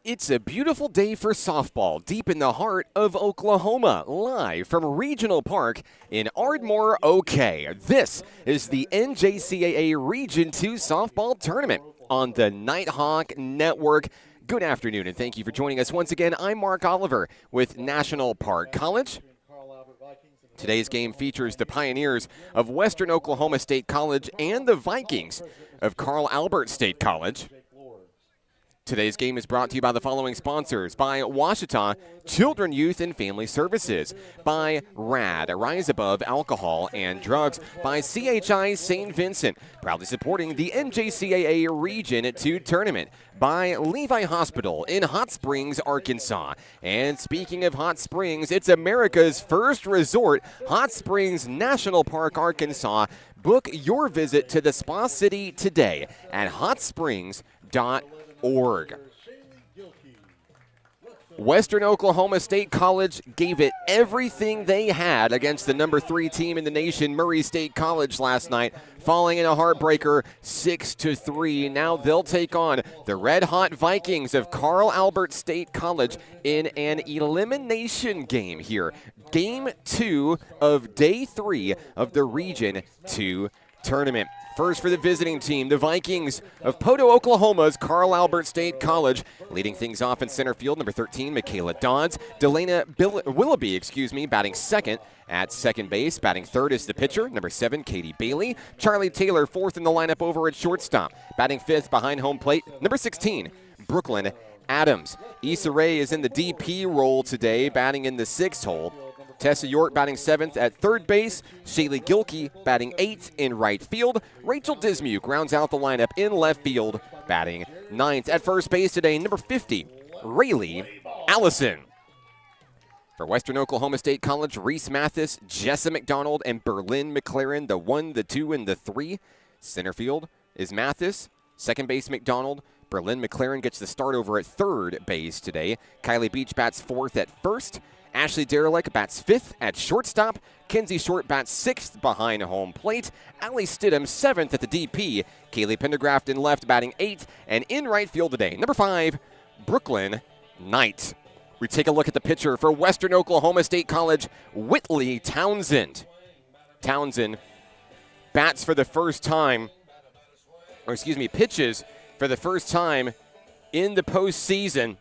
It's a beautiful day for softball deep in the heart of Oklahoma, live from Regional Park in Ardmore, OK. This is the NJCAA Region 2 softball tournament on the Nighthawk Network. Good afternoon, and thank you for joining us once again. I'm Mark Oliver with National Park College. Today's game features the Pioneers of Western Oklahoma State College and the Vikings of Carl Albert State College. Today's game is brought to you by the following sponsors: by Ouachita Children, Youth, and Family Services, by RAD, Rise Above Alcohol and Drugs, by CHI St. Vincent, proudly supporting the NJCAA Region 2 tournament, by Levi Hospital in Hot Springs, Arkansas. And speaking of hot springs, it's America's first resort, Hot Springs National Park, Arkansas. Book your visit to the Spa City today at hotsprings.org. Western Oklahoma State College gave it everything they had against the number 3 team in the nation, Murray State College, last night, falling in a heartbreaker 6-3. Now they'll take on the red-hot Vikings of Carl Albert State College in an elimination game here. Game 2 of Day 3 of the Region 2 tournament. First for the visiting team, the Vikings of Poto, Oklahoma's Carl Albert State College. Leading things off in center field, number 13, Michaela Dodds. Delana Willoughby, batting second at second base. Batting third is the pitcher, number 7, Katie Bailey. Charlie Taylor, fourth in the lineup over at shortstop. Batting fifth behind home plate, number 16, Brooklyn Adams. Issa Rae is in the DP role today, batting in the sixth hole. Tessa York batting 7th at third base. Shaylee Gilkey batting 8th in right field. Rachel Dismuke rounds out the lineup in left field, batting 9th. At first base today, number 50, Rayleigh Allison. For Western Oklahoma State College, Reese Mathis, Jessa McDonald, and Berlin McLaren, the 1, the 2, and the 3. Center field is Mathis. Second base, McDonald. Berlin McLaren gets the start over at third base today. Kylie Beach bats 4th at first. Ashley Derelick bats 5th at shortstop. Kenzie Short bats 6th behind home plate. Allie Stidham 7th at the DP. Kaylee Pendergraft in left batting 8th. And in right field today, number 5, Brooklyn Knight. We take a look at the pitcher for Western Oklahoma State College, Whitley Townsend. Townsend bats for the first time, pitches for the first time in the postseason,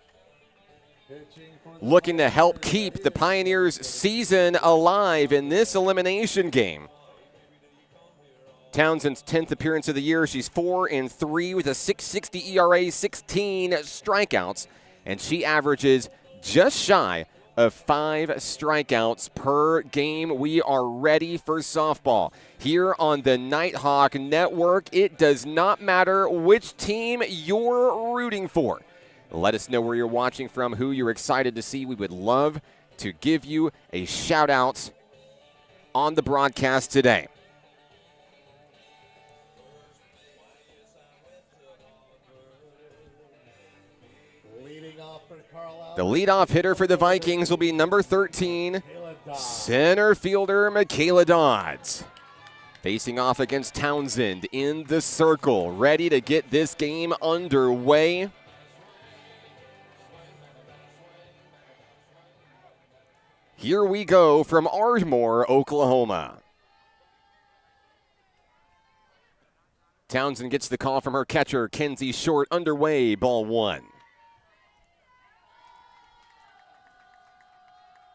looking to help keep the Pioneers' season alive in this elimination game. Townsend's 10th appearance of the year. She's 4-3 with a 6.60 ERA, 16 strikeouts, and she averages just shy of 5 strikeouts per game. We are ready for softball here on the Nighthawk Network. It does not matter which team you're rooting for. Let us know where you're watching from, who you're excited to see. We would love to give you a shout out on the broadcast today. The leadoff hitter for the Vikings will be number 13, center fielder Michaela Dodds. Facing off against Townsend in the circle, ready to get this game underway. Here we go from Ardmore, Oklahoma. Townsend gets the call from her catcher, Kenzie Short, underway, ball 1.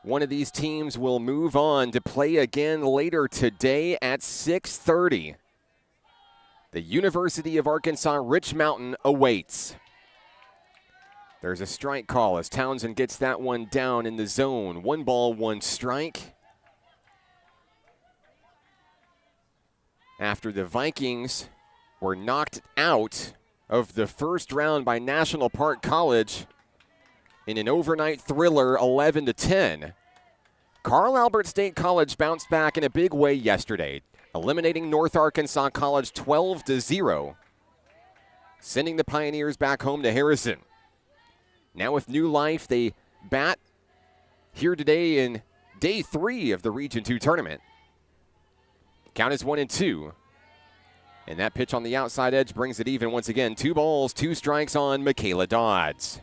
One of these teams will move on to play again later today at 6:30. The University of Arkansas Rich Mountain awaits. There's a strike call as Townsend gets that one down in the zone. 1 ball, 1 strike. After the Vikings were knocked out of the first round by National Park College in an overnight thriller 11-10, Carl Albert State College bounced back in a big way yesterday, eliminating North Arkansas College 12-0, sending the Pioneers back home to Harrison. Now with new life, they bat here today in Day 3 of the Region 2 tournament. Count is 1-2. And that pitch on the outside edge brings it even once again. 2 balls, 2 strikes on Michaela Dodds.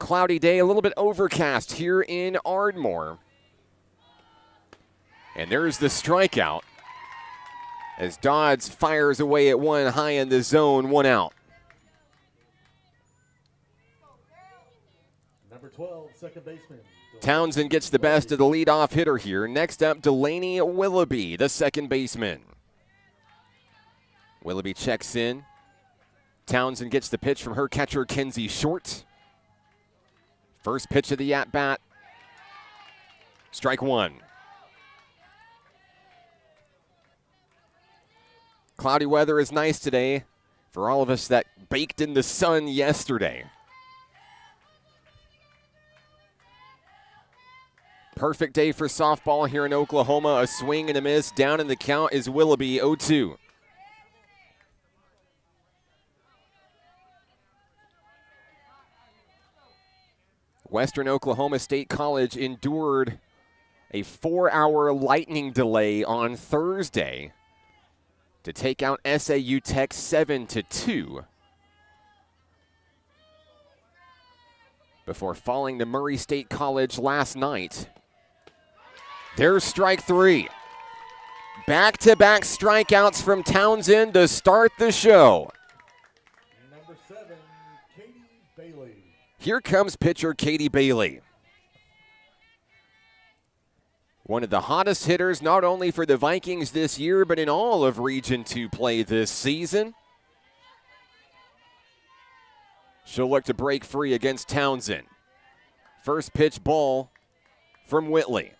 Cloudy day, a little bit overcast here in Ardmore. And there's the strikeout as Dodds fires away at one high in the zone, one out. Number 12, second baseman. Townsend gets the best of the leadoff hitter here. Next up, Delaney Willoughby, the second baseman. Willoughby checks in. Townsend gets the pitch from her catcher, Kenzie Short. First pitch of the at-bat. Strike one. Cloudy weather is nice today for all of us that baked in the sun yesterday. Perfect day for softball here in Oklahoma. A swing and a miss. Down in the count is Willoughby, 0-2. Western Oklahoma State College endured a 4-hour lightning delay on Thursday to take out SAU Tech 7-2 before falling to Murray State College last night. There's strike three. Back-to-back strikeouts from Townsend to start the show. Number 7, Katie Bailey. Here comes pitcher Katie Bailey. One of the hottest hitters not only for the Vikings this year, but in all of Region 2 play this season. She'll look to break free against Townsend. First pitch ball from Whitley.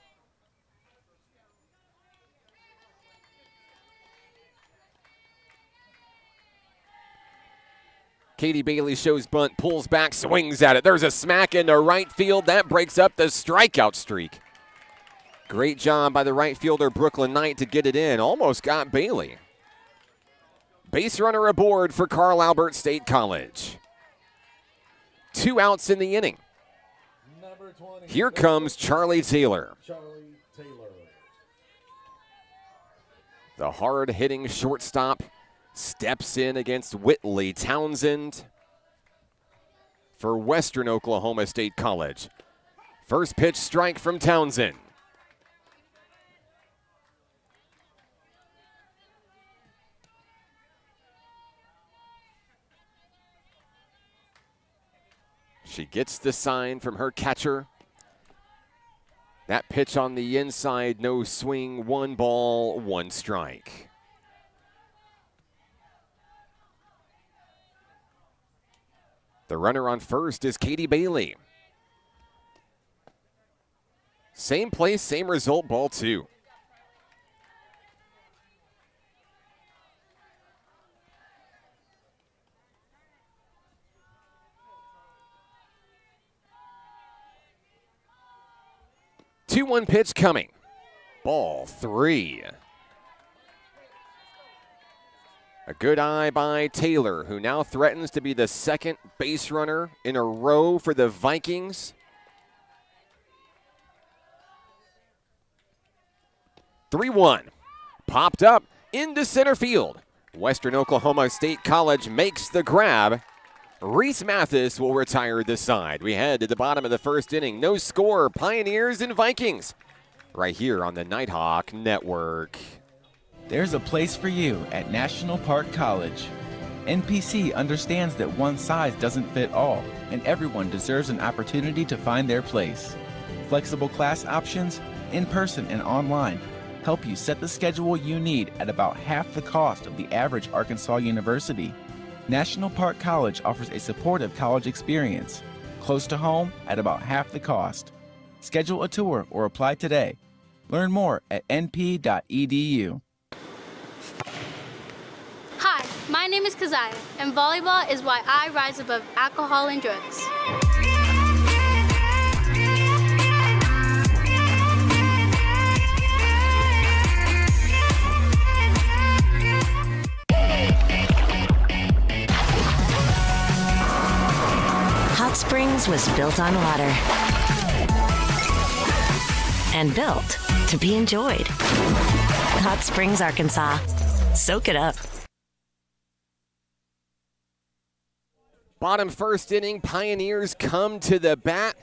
Katie Bailey shows bunt, pulls back, swings at it. There's a smack into right field. That breaks up the strikeout streak. Great job by the right fielder, Brooklyn Knight, to get it in. Almost got Bailey. Base runner aboard for Carl Albert State College. 2 outs in the inning. Number 20, Here comes Charlie Taylor. Charlie Taylor. The hard-hitting shortstop steps in against Whitley Townsend for Western Oklahoma State College. First pitch strike from Townsend. She gets the sign from her catcher. That pitch on the inside, no swing, 1 ball, 1 strike. The runner on first is Katie Bailey. Same place, same result, ball 2. Two-one pitch coming. Ball 3. A good eye by Taylor, who now threatens to be the second base runner in a row for the Vikings. 3-1. Popped up into center field. Western Oklahoma State College makes the grab. Reese Mathis will retire the side. We head to the bottom of the first inning. No score, Pioneers and Vikings. Right here on the Nighthawk Network. There's a place for you at National Park College. NPC understands that one size doesn't fit all, and everyone deserves an opportunity to find their place. Flexible class options, in person and online, help you set the schedule you need at about half the cost of the average Arkansas university. National Park College offers a supportive college experience, close to home at about half the cost. Schedule a tour or apply today. Learn more at np.edu. Hi, my name is Keziah, and volleyball is why I rise above alcohol and drugs. Hot Springs was built on water and built to be enjoyed. Hot Springs, Arkansas. Soak it up. Bottom first inning, Pioneers come to the bat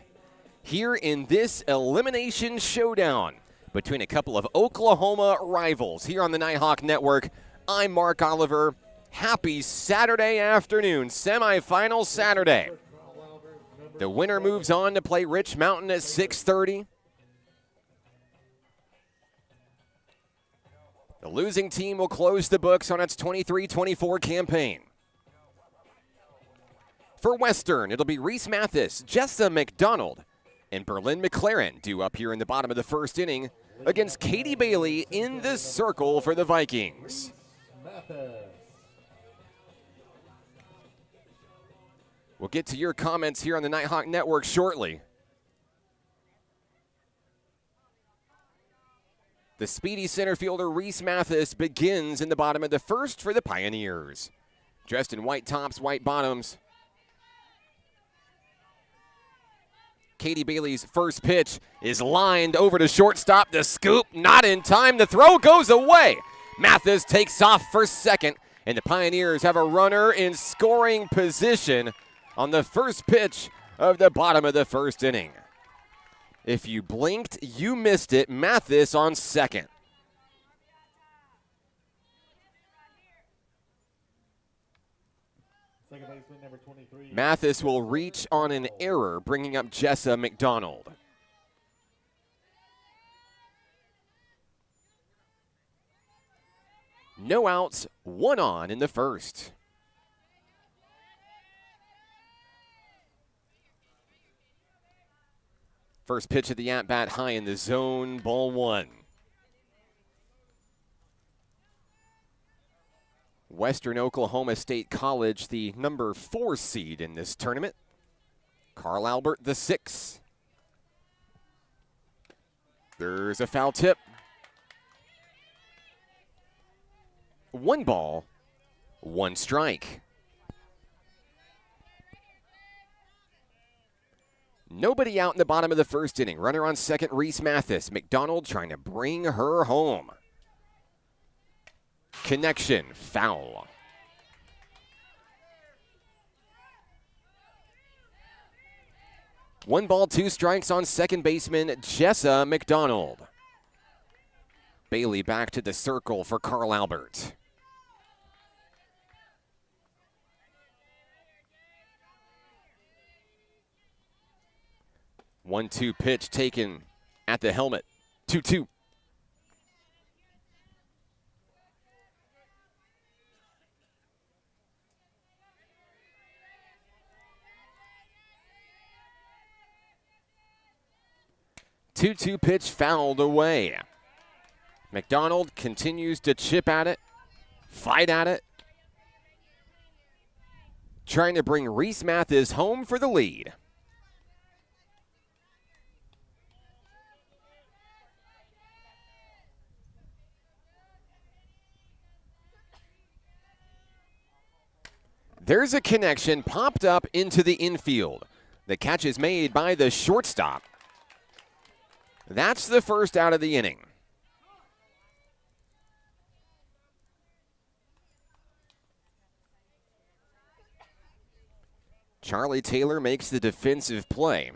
here in this elimination showdown between a couple of Oklahoma rivals here on the Nighthawk Network. I'm Mark Oliver. Happy Saturday afternoon, semifinal Saturday. The winner moves on to play Rich Mountain at 6:30. The losing team will close the books on its 23-24 campaign. For Western, it'll be Reese Mathis, Jessa McDonald, and Berlin McLaren due up here in the bottom of the first inning against Katie Bailey in the circle for the Vikings. We'll get to your comments here on the Nighthawk Network shortly. The speedy center fielder Reese Mathis begins in the bottom of the first for the Pioneers. Dressed in white tops, white bottoms. Katie Bailey's first pitch is lined over to shortstop. The scoop, not in time. The throw goes away. Mathis takes off for second, and the Pioneers have a runner in scoring position on the first pitch of the bottom of the first inning. If you blinked, you missed it. Mathis on second. Second baseman, number 23. Mathis will reach on an error, bringing up Jessa McDonald. No outs, one on in the first. First pitch of the at-bat high in the zone, ball one. Western Oklahoma State College, the number 4 seed in this tournament. Carl Albert, the 6. There's a foul tip. 1 ball, 1 strike. Nobody out in the bottom of the first inning. Runner on second, Reese Mathis. McDonald trying to bring her home. Connection, foul. One ball, 2 strikes on second baseman, Jessa McDonald. Bailey back to the circle for Carl Albert. One-two pitch taken at the helmet. 2-2. Two-two pitch fouled away. McDonald continues to chip at it, fight at it, trying to bring Reese Mathis home for the lead. There's a connection popped up into the infield. The catch is made by the shortstop. That's the first out of the inning. Charlie Taylor makes the defensive play.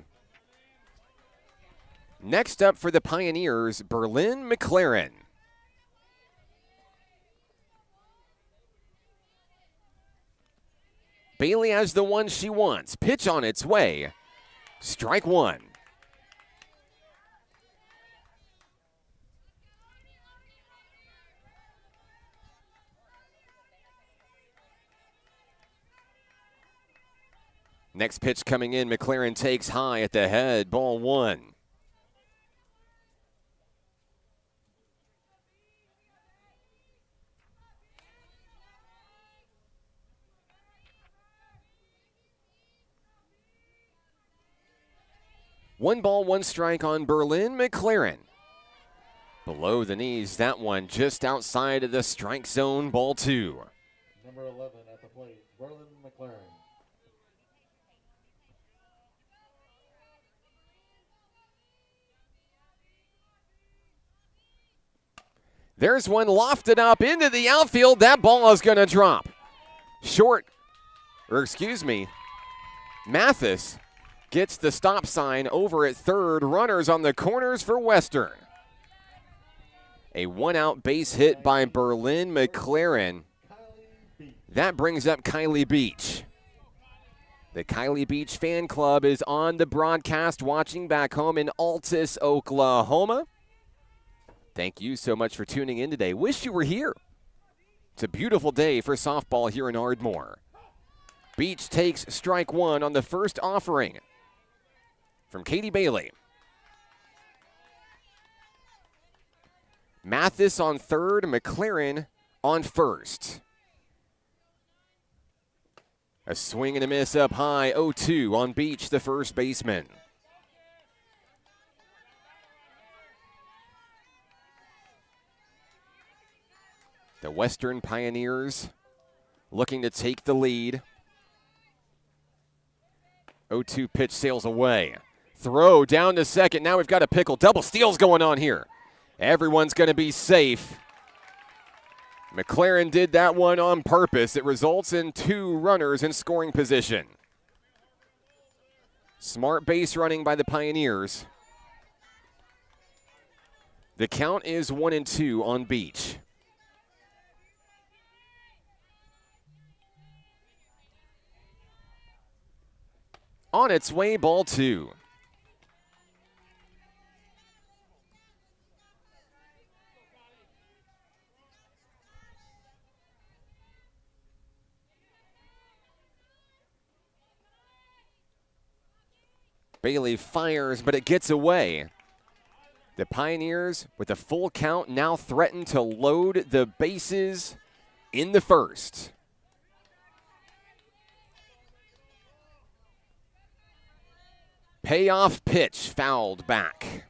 Next up for the Pioneers, Berlin McLaren. Bailey has the one she wants. Pitch on its way. Strike one. Next pitch coming in, McLaren takes high at the head, ball one. One ball, 1 strike on Berlin McLaren. Below the knees, that one just outside of the strike zone, ball 2. Number 11 at the plate, Berlin McLaren. There's one lofted up into the outfield. That ball is going to drop. Short, or excuse me, Mathis gets the stop sign over at third. Runners on the corners for Western. A one-out base hit by Berlin McLaren. That brings up Kylie Beach. The Kylie Beach fan club is on the broadcast watching back home in Altus, Oklahoma. Thank you so much for tuning in today. Wish you were here. It's a beautiful day for softball here in Ardmore. Beach takes strike one on the first offering from Katie Bailey. Mathis on third, McLaren on first. A swing and a miss up high, 0-2 on Beach, the first baseman. The Western Pioneers looking to take the lead. 0-2 pitch sails away. Throw down to second. Now we've got a pickle. Double steals going on here. Everyone's going to be safe. McLaren did that one on purpose. It results in 2 runners in scoring position. Smart base running by the Pioneers. The count is 1-2 on Beach. On its way, ball 2. Bailey fires, but it gets away. The Pioneers, with a full count, now threaten to load the bases in the first. Payoff pitch fouled back.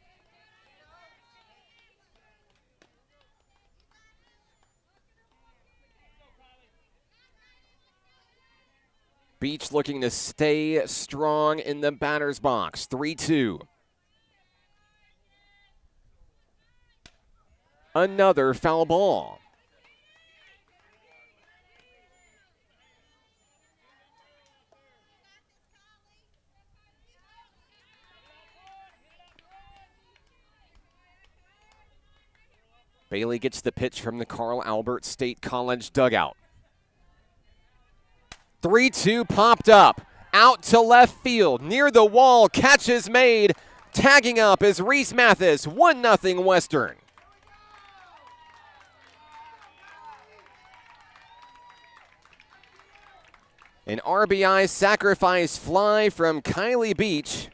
Beach looking to stay strong in the batter's box. 3-2. Another foul ball. Bailey gets the pitch from the Carl Albert State College dugout. 3-2 popped up, out to left field, near the wall, catch is made. Tagging up is Reese Mathis, 1-0 Western. An RBI sacrifice fly from Kylie Beach.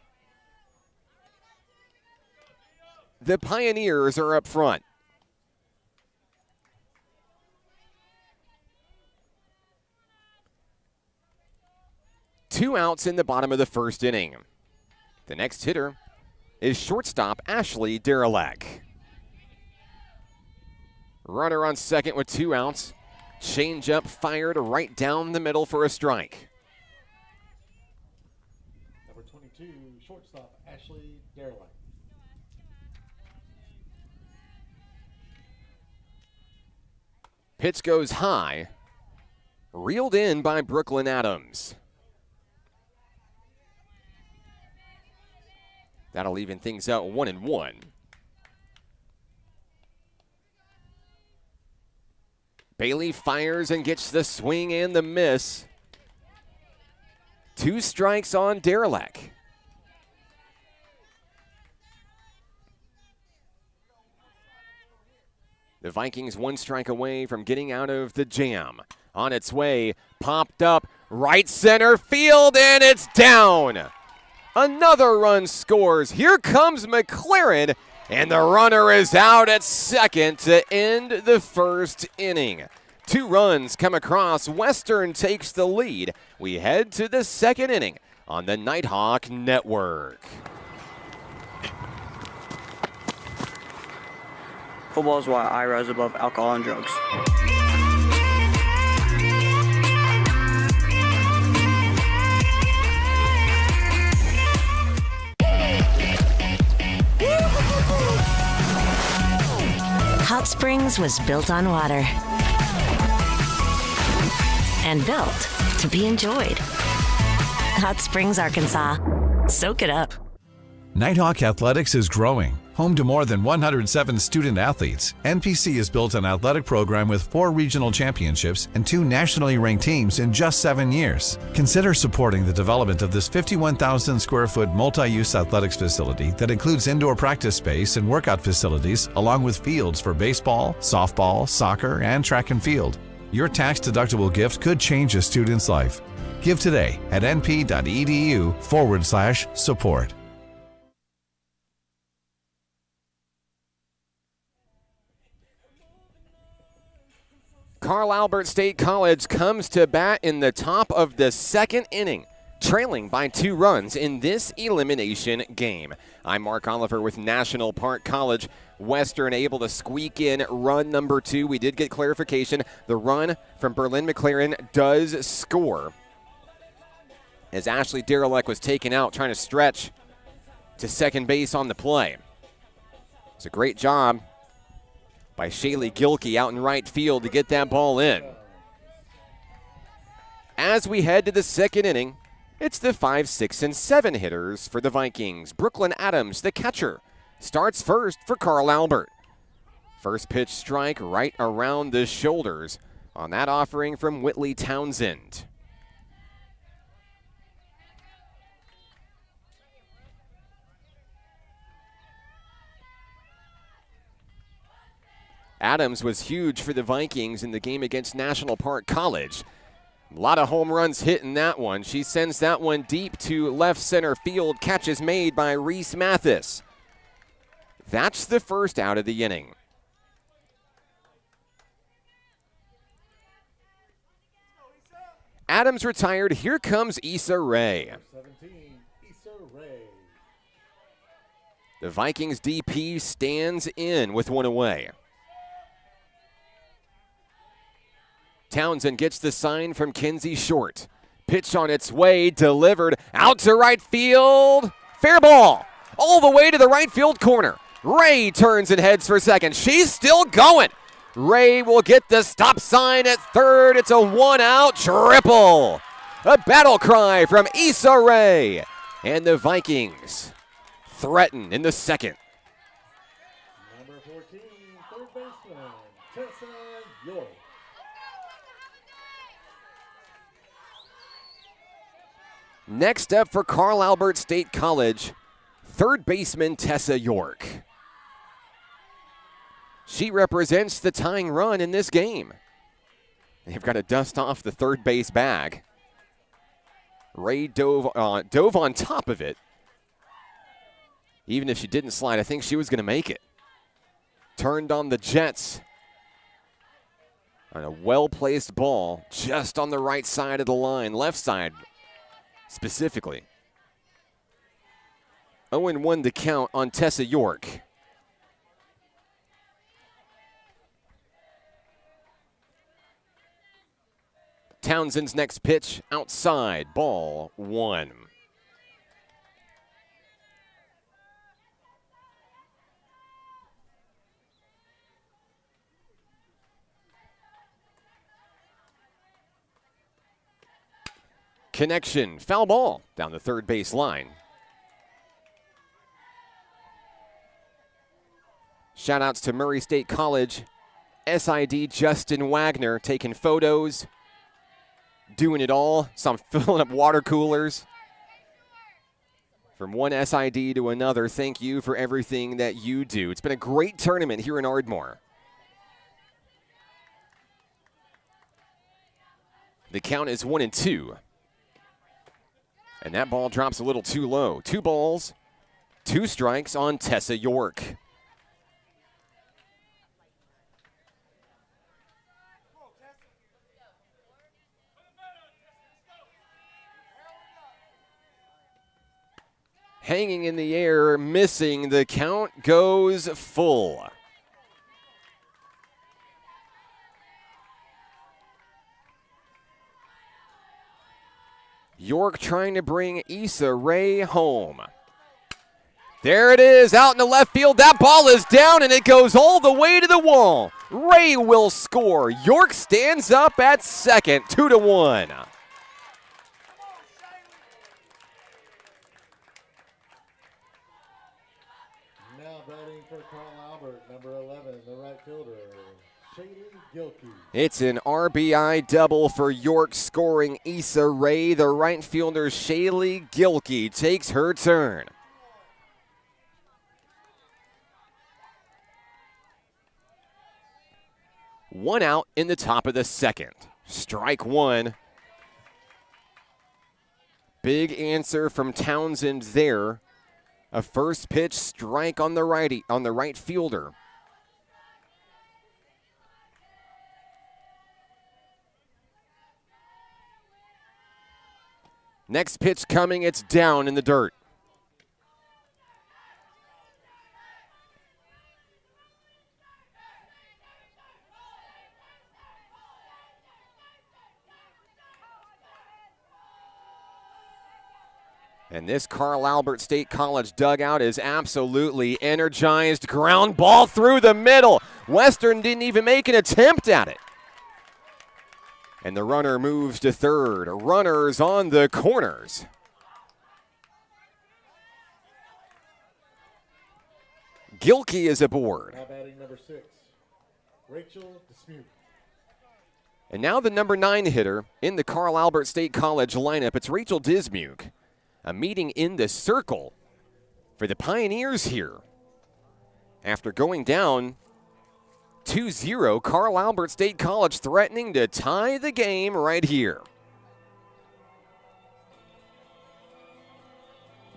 The Pioneers are up front. Two outs in the bottom of the first inning. The next hitter is shortstop Ashley Derelak. Runner on second with 2 outs. Changeup fired right down the middle for a strike. Number 22, shortstop Ashley Derelak. Pitch goes high. Reeled in by Brooklyn Adams. That'll even things out 1-1. Bailey fires and gets the swing and the miss. 2 strikes on Derelak. The Vikings 1 strike away from getting out of the jam. On its way, popped up, right center field, and it's down. Another run scores. Here comes McLaren, and the runner is out at second to end the first inning. 2 runs come across. Western takes the lead. We head to the second inning on the Nighthawk Network. Football is why I rise above alcohol and drugs. Hot Springs was built on water and built to be enjoyed. Hot Springs, Arkansas. Soak it up. Nighthawk Athletics is growing. Home to more than 107 student athletes, NPC has built an athletic program with 4 regional championships and 2 nationally ranked teams in just 7 years. Consider supporting the development of this 51,000 square foot multi-use athletics facility that includes indoor practice space and workout facilities, along with fields for baseball, softball, soccer, and track and field. Your tax-deductible gift could change a student's life. Give today at np.edu/support. Carl Albert State College comes to bat in the top of the 2nd inning, trailing by 2 runs in this elimination game. I'm Mark Oliver with National Park College. Western able to squeak in run number 2. We did get clarification. The run from Berlin McLaren does score, as Ashley Derelick was taken out trying to stretch to second base on the play. It's a great job by Shaylee Gilkey out in right field to get that ball in. As we head to the 2nd inning, it's the 5, 6, and 7 hitters for the Vikings. Brooklyn Adams, the catcher, starts first for Carl Albert. First pitch strike right around the shoulders on that offering from Whitley Townsend. Adams was huge for the Vikings in the game against National Park College. A lot of home runs hit in that one. She sends that one deep to left center field. Catch is made by Reese Mathis. That's the first out of the inning. Adams retired. Here comes Issa Rae. 17, Issa Rae. The Vikings DP stands in with one away. Townsend gets the sign from Kenzie Short. Pitch on its way, delivered out to right field. Fair ball, all the way to the right field corner. Rae turns and heads for second. She's still going. Rae will get the stop sign at third. It's a 1-out triple. A battle cry from Issa Rae. And the Vikings threaten in the 2nd. Number 14, third baseman, Tessa York. Next up for Carl Albert State College, third baseman Tessa York. She represents the tying run in this game. They've got to dust off the third base bag. Rae dove on top of it. Even if she didn't slide, I think she was going to make it. Turned on the Jets on a well-placed ball just on the right side of the line, left side specifically. 0-1 to count on Tessa York. Townsend's next pitch outside, ball 1. Connection, foul ball down the third base line. Shout outs to Murray State College, SID Justin Wagner taking photos, doing it all, some filling up water coolers. From one SID to another, thank you for everything that you do. It's been a great tournament here in Ardmore. The count is 1-2. And that ball drops a little too low. 2 balls, 2 strikes on Tessa York. Hanging in the air, missing. The count goes full. York trying to bring Issa Rae home. There it is, out in the left field. That ball is down, and it goes all the way to the wall. Rae will score. York stands up at second, 2-1. now batting for Carl Albert, number 11, the right fielder, Shaylee Gilkey. It's an RBI double for York, scoring Issa Rae. The right fielder, Shaylee Gilkey, takes her turn. One out in the top of the second. Strike one. Big answer from Townsend there. A first pitch strike on the right fielder. Next pitch coming, it's down in the dirt. And this Carl Albert State College dugout is absolutely energized. Ground ball through the middle. Western didn't even make an attempt at it. And the runner moves to third. Runners on the corners. Gilkey is aboard. Now batting number 6, Rachel Dismuke. And now the number 9 hitter in the Carl Albert State College lineup. It's Rachel Dismuke. A meeting in the circle for the Pioneers here. After going down 2-0, Carl Albert State College threatening to tie the game right here.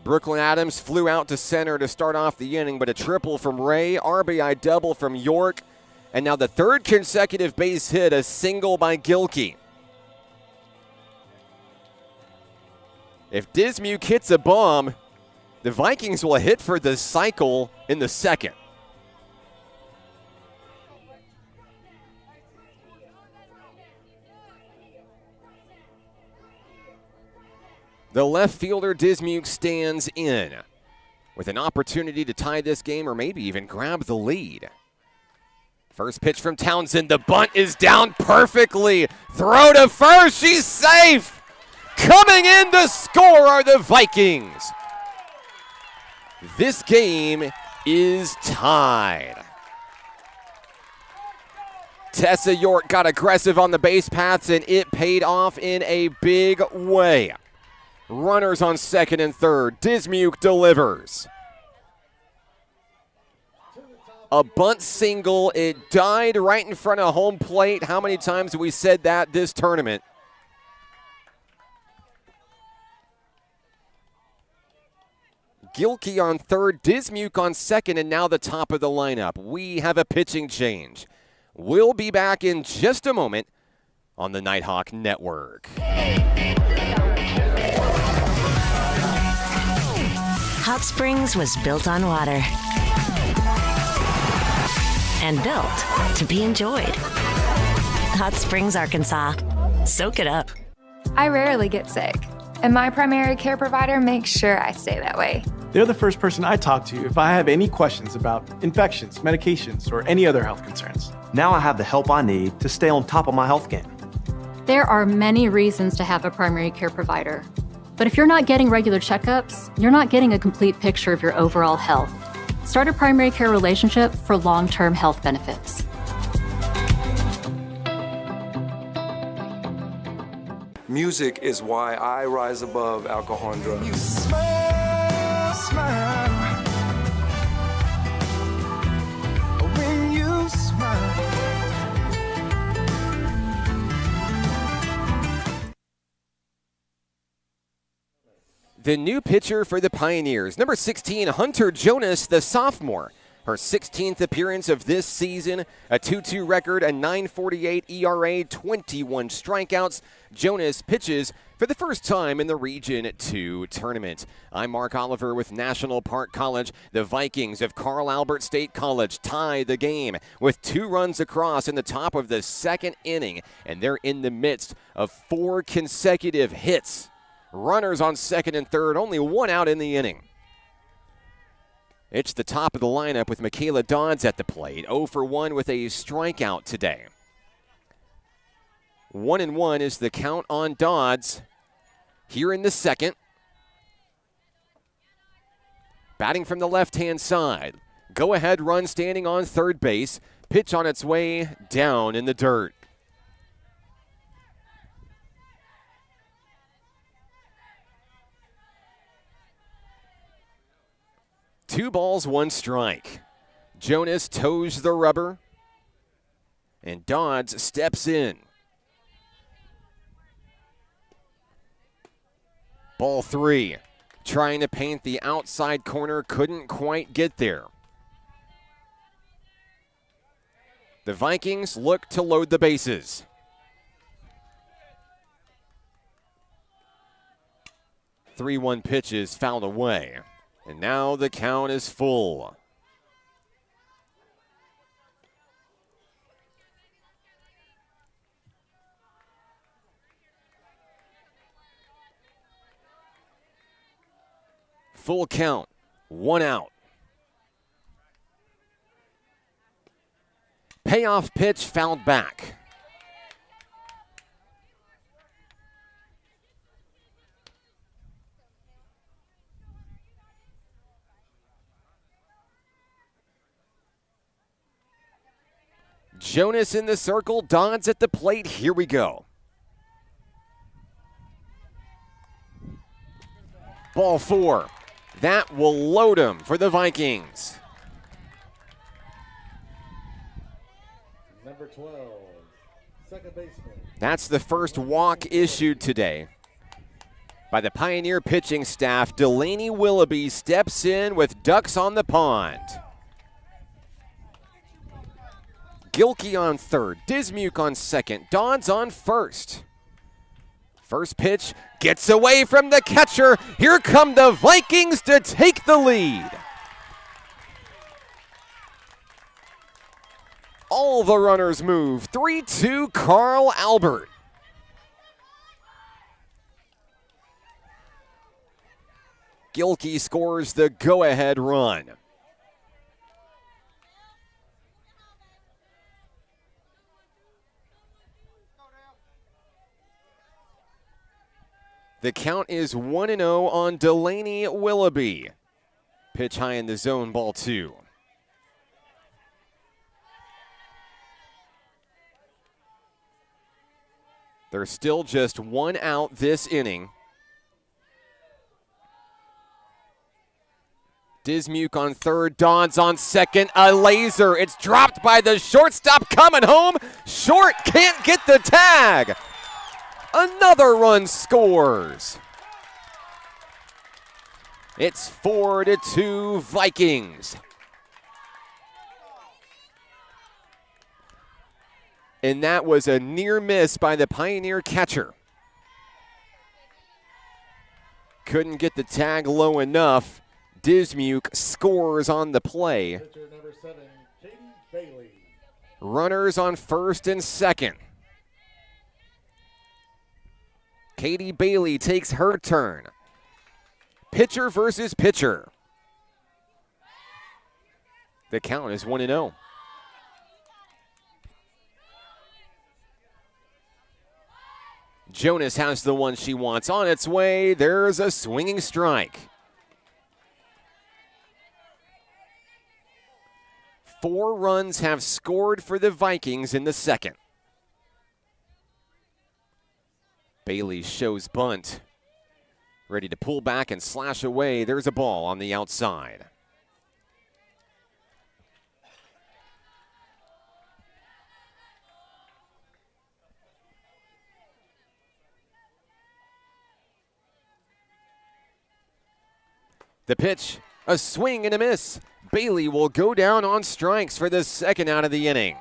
Brooklyn Adams flew out to center to start off the inning, but a triple from Ray, RBI double from York, and now the third consecutive base hit, a single by Gilkey. If Dismuke hits a bomb, the Vikings will hit for the cycle in the second. The left fielder, Dismuke, stands in with an opportunity to tie this game or maybe even grab the lead. First pitch from Townsend. The bunt is down perfectly. Throw to first. She's safe. Coming in to score are the Vikings. This game is tied. Tessa York got aggressive on the base paths, and it paid off in a big way. Runners on second and third. Dismuke delivers. A bunt single. It died right in front of home plate. How many times have we said that this tournament? Gilkey on third, Dismuke on second, and now the top of the lineup. We have a pitching change. We'll be back in just a moment on the Nighthawk Network. Hot Springs was built on water and built to be enjoyed. Hot Springs, Arkansas. Soak it up. I rarely get sick, and my primary care provider makes sure I stay that way. They're the first person I talk to if I have any questions about infections, medications, or any other health concerns. Now I have the help I need to stay on top of my health game. There are many reasons to have a primary care provider. But if you're not getting regular checkups, you're not getting a complete picture of your overall health. Start a primary care relationship for long-term health benefits. Music is why I rise above alcohol and drugs. You smile, smile. When you smile. The new pitcher for the Pioneers, number 16, Hunter Jonas, the sophomore. Her 16th appearance of this season, a 2-2 record, a 9.48 ERA, 21 strikeouts. Jonas pitches for the first time in the Region 2 tournament. I'm Mark Oliver with National Park College. The Vikings of Carl Albert State College tie the game with 2 runs across in the top of the second inning, and they're in the midst of 4 consecutive hits. Runners on second and third, only 1 out in the inning. It's the top of the lineup with Michaela Dodds at the plate. 0 for 1 with a strikeout today. 1-1 is the count on Dodds here in the second. Batting from the left-hand side, Go-ahead run standing on third base. Pitch on its way down in the dirt. Two balls, one strike. Jonas toes the rubber, and Dodds steps in. Ball 3. Trying to paint the outside corner, couldn't quite get there. The Vikings look to load the bases. The 3-1 pitch is fouled away. And now the count is full. Full count, 1 out. Payoff pitch fouled back. Jonas in the circle, Dodds at the plate. Here we go. Ball 4. That will load him for the Vikings. Number 12, second baseman. That's the first walk issued today by the Pioneer pitching staff. Delaney Willoughby steps in with ducks on the pond. Gilkey on third, Dismuke on second, Dodds on first. First pitch gets away from the catcher. Here come the Vikings to take the lead. All the runners move. 3-2 Carl Albert. Gilkey scores the go-ahead run. The count is 1-0 on Delaney Willoughby. Pitch high in the zone, ball 2. There's still just 1 out this inning. Dismuke on third, Dodds on second, a laser. It's dropped by the shortstop, coming home. Short can't get the tag. Another run scores. It's 4-2 Vikings. And that was a near miss by the Pioneer catcher. Couldn't get the tag low enough. Dismuke scores on the play. Pitcher number 7, Katie Bailey. Runners on first and second. Katie Bailey takes her turn. Pitcher versus pitcher. The count is 1-0. Jonas has the one she wants on its way. There's a swinging strike. 4 runs have scored for the Vikings in the second. Bailey shows bunt. Ready to pull back and slash away. There's a ball on the outside. The pitch, a swing and a miss. Bailey will go down on strikes for the second out of the inning.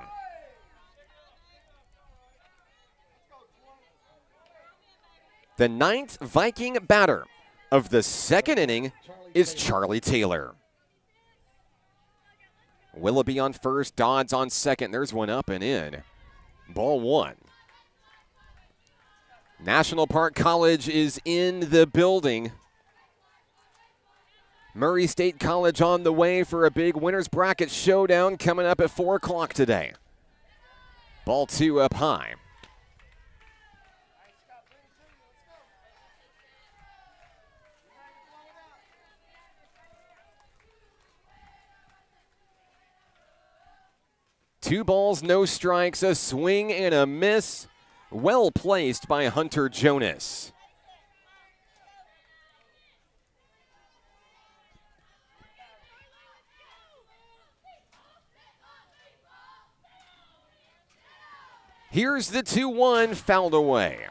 The 9th Viking batter of the second inning is Charlie Taylor. Willoughby on first, Dodds on second. There's one up and in. Ball 1. National Park College is in the building. Murray State College on the way for a big winner's bracket showdown coming up at 4 o'clock today. Ball 2 up high. 2 balls, no strikes, a swing and a miss. Well placed by Hunter Jonas. Here's the 2-1, fouled away.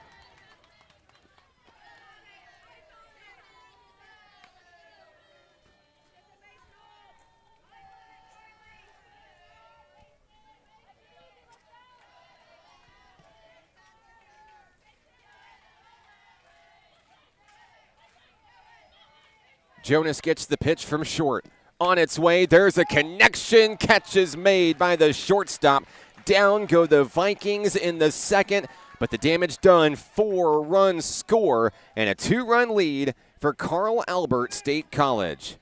Jonas gets the pitch from short. On its way, there's a connection. Catch is made by the shortstop. Down go the Vikings in the second, but the damage done. 4-run score and a 2-run lead for Carl Albert State College.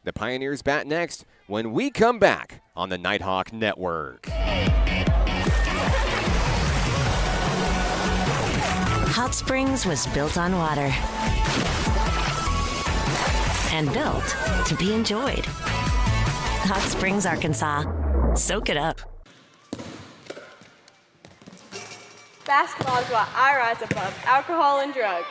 The Pioneers bat next when we come back on the Nighthawk Network. Hot Springs was built on water and built to be enjoyed. Hot Springs, Arkansas. Soak it up. Basketball is why I rise above alcohol and drugs.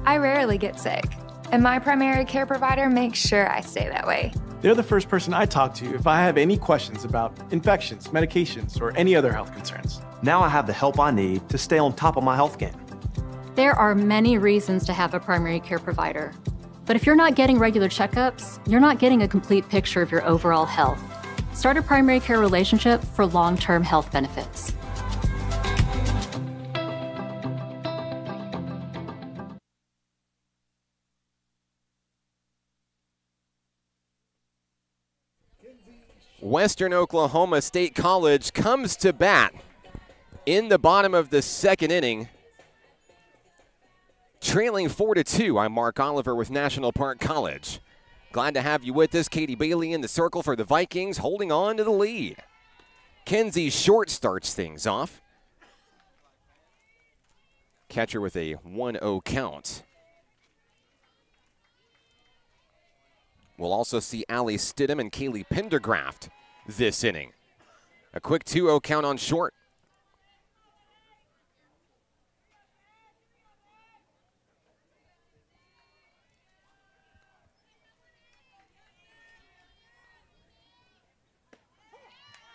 I rarely get sick, and my primary care provider makes sure I stay that way. They're the first person I talk to if I have any questions about infections, medications, or any other health concerns. Now I have the help I need to stay on top of my health game. There are many reasons to have a primary care provider. But if you're not getting regular checkups, you're not getting a complete picture of your overall health. Start a primary care relationship for long-term health benefits. Western Oklahoma State College comes to bat in the bottom of the second inning. Trailing 4-2, I'm Mark Oliver with National Park College. Glad to have you with us. Katie Bailey in the circle for the Vikings, holding on to the lead. Kenzie Short starts things off. Catcher with a 1-0 count. We'll also see Allie Stidham and Kaylee Pendergraft this inning. A quick 2-0 count on Short.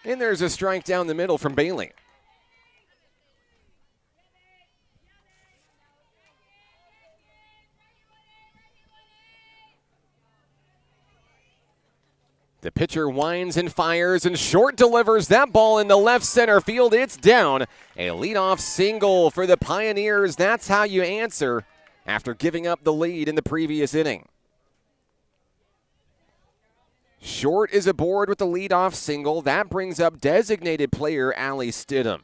And there's a strike down the middle from Bailey. The pitcher winds and fires, and Short delivers that ball in the left center field. It's down. A leadoff single for the Pioneers. That's how you answer after giving up the lead in the previous inning. Short is aboard with the leadoff single. That brings up designated player Allie Stidham.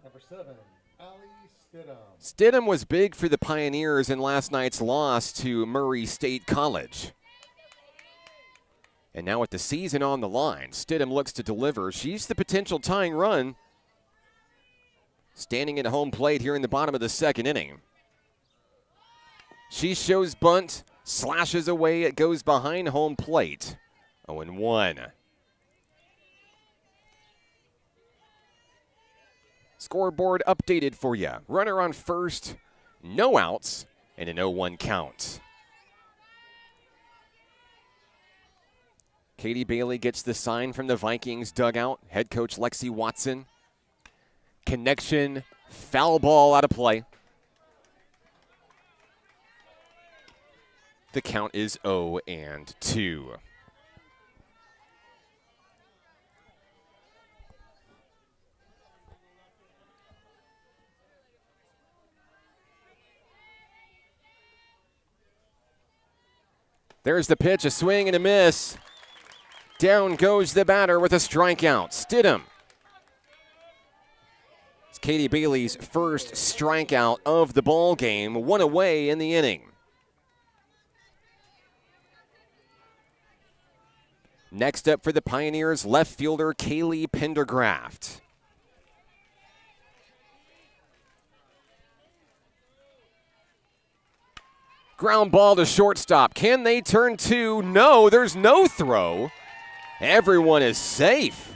Number 7, Allie Stidham. Stidham was big for the Pioneers in last night's loss to Murray State College. And now with the season on the line, Stidham looks to deliver. She's the potential tying run. Standing at home plate here in the bottom of the second inning. She shows bunt. Slashes away, it goes behind home plate. 0-1. Scoreboard updated for you. Runner on first, no outs, and an 0-1 count. Katie Bailey gets the sign from the Vikings dugout. Head coach Lexi Watson. Connection, foul ball out of play. The count is 0-2. There's the pitch, a swing and a miss. Down goes the batter with a strikeout. Stidham. It's Katie Bailey's first strikeout of the ball game. One away in the inning. Next up for the Pioneers, left fielder Kaylee Pendergraft. Ground ball to shortstop. Can they turn two? No, there's no throw. Everyone is safe.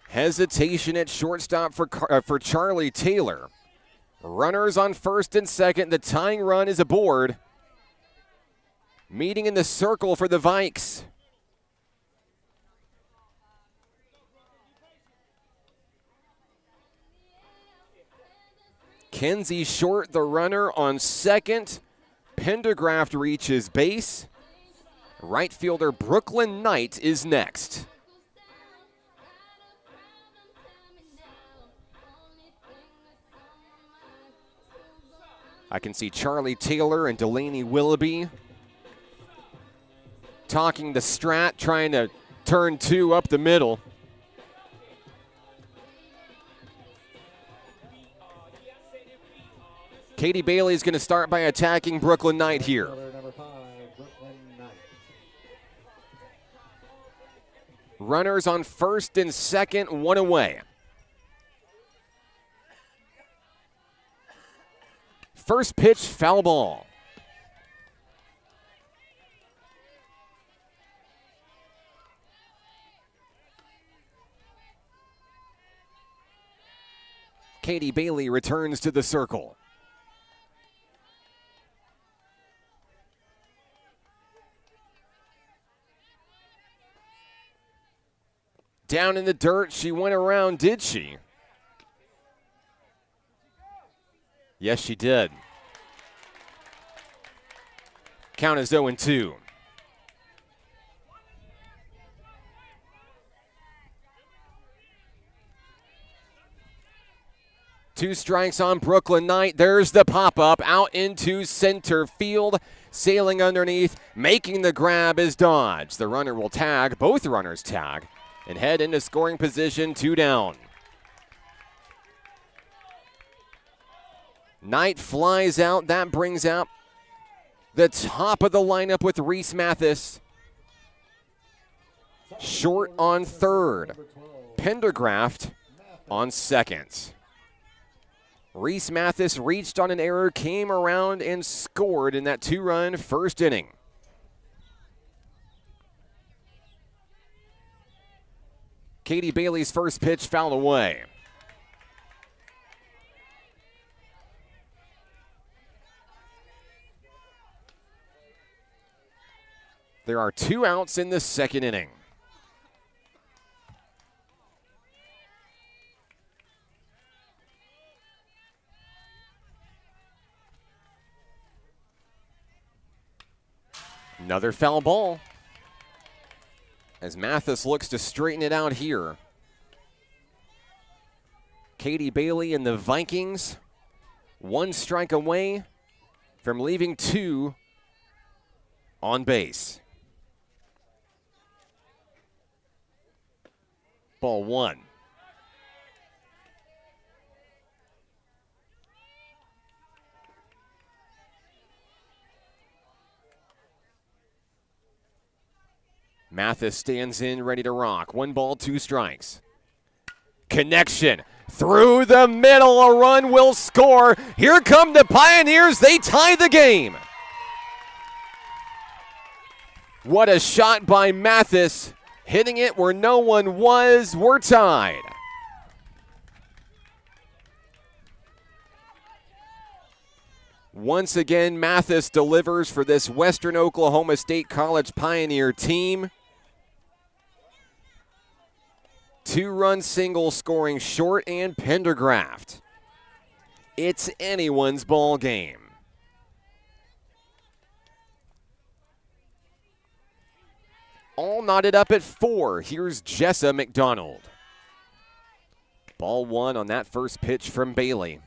Hesitation at shortstop for Charlie Taylor. Runners on first and second. The tying run is aboard. Meeting in the circle for the Vikes. Kenzie Short, the runner on second. Pendergraft reaches base. Right fielder Brooklyn Knight is next. I can see Charlie Taylor and Delaney Willoughby talking to Strat, trying to turn two up the middle. Katie Bailey is going to start by attacking Brooklyn Knight here. Runners on first and second, one away. First pitch, foul ball. Katie Bailey returns to the circle. Down in the dirt, she went around, did she? Yes, she did. Count is 0-2. Two strikes on Brooklyn Knight. There's the pop-up out into center field. Sailing underneath, making the grab is Dodge. The runner will tag, both runners tag, and head into scoring position, 2 down. Knight flies out. That brings out the top of the lineup with Reese Mathis. Short on third. Pendergraft on second. Reese Mathis reached on an error, came around and scored in that 2-run first inning. Katie Bailey's first pitch fouled away. There are 2 outs in the second inning. Another foul ball as Mathis looks to straighten it out here. Katie Bailey and the Vikings 1 strike away from leaving 2 on base. Ball 1. Mathis stands in, ready to rock. 1 ball, 2 strikes. Connection through the middle. A run will score. Here come the Pioneers. They tie the game. What a shot by Mathis. Hitting it where no one was. We're tied. Once again, Mathis delivers for this Western Oklahoma State College Pioneer team. 2-run single scoring Short and Pendergraft. It's anyone's ball game. All knotted up at 4. Here's Jessa McDonald. Ball 1 on that first pitch from Bailey.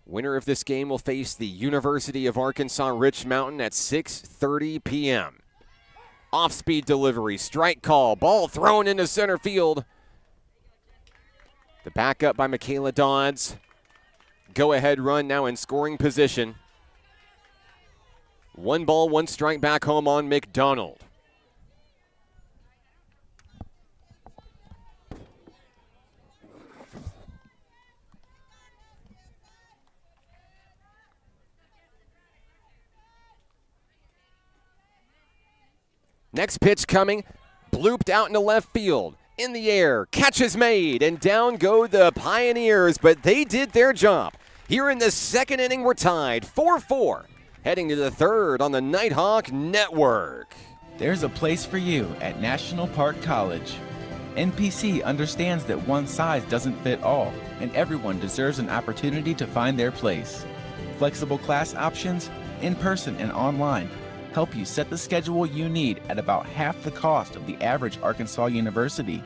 Winner of this game will face the University of Arkansas Rich Mountain at 6:30 p.m. Off-speed delivery, strike call, ball thrown into center field. The backup by Michaela Dodds. Go-ahead run now in scoring position. 1 ball, 1 strike back home on McDonald. Next pitch coming, blooped out into left field. In the air, catch is made, and down go the Pioneers, but they did their job. Here in the second inning, we're tied 4-4, heading to the third on the Nighthawk Network. There's a place for you at National Park College. NPC understands that one size doesn't fit all, and everyone deserves an opportunity to find their place. Flexible class options, in person and online, help you set the schedule you need at about half the cost of the average Arkansas university.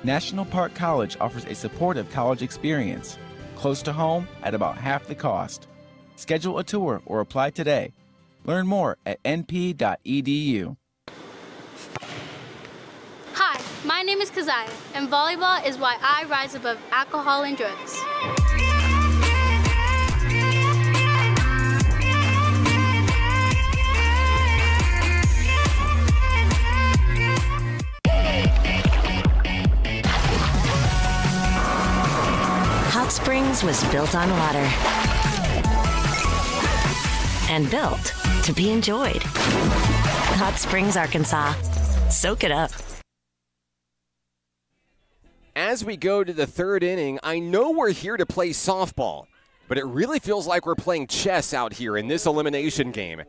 National Park College offers a supportive college experience, close to home at about half the cost. Schedule a tour or apply today. Learn more at np.edu. Hi, my name is Keziah, and volleyball is why I rise above alcohol and drugs. Hot Springs was built on water and built to be enjoyed. Hot Springs, Arkansas. Soak it up. As we go to the third inning, I know we're here to play softball, but it really feels like we're playing chess out here in this elimination game.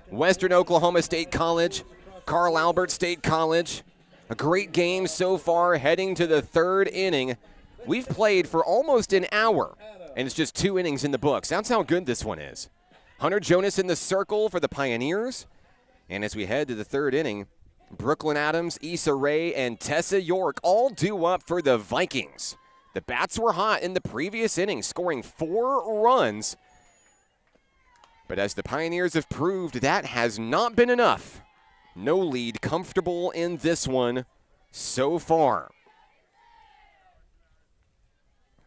Western Oklahoma State College, Carl Albert State College. A great game so far heading to the third inning. We've played for almost an hour, and it's just 2 innings in the books. That's how good this one is. Hunter Jonas in the circle for the Pioneers. And as we head to the third inning, Brooklyn Adams, Issa Rae, and Tessa York all due up for the Vikings. The bats were hot in the previous inning, scoring 4 runs. But as the Pioneers have proved, that has not been enough. No lead comfortable in this one so far.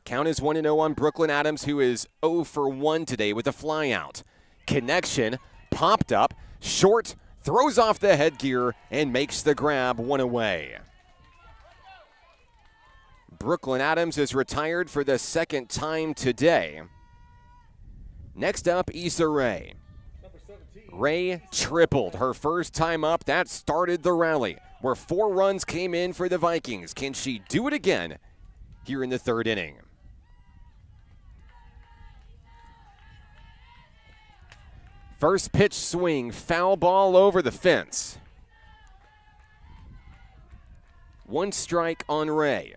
Count is 1-0 on Brooklyn Adams, who is 0 for 1 today with a flyout. Connection, popped up, short, throws off the headgear, and makes the grab 1 away. Brooklyn Adams is retired for the second time today. Next up, Issa Rae. Rae tripled her first time up. That started the rally, where 4 runs came in for the Vikings. Can she do it again here in the third inning? First pitch swing, foul ball over the fence. 1 strike on Rae.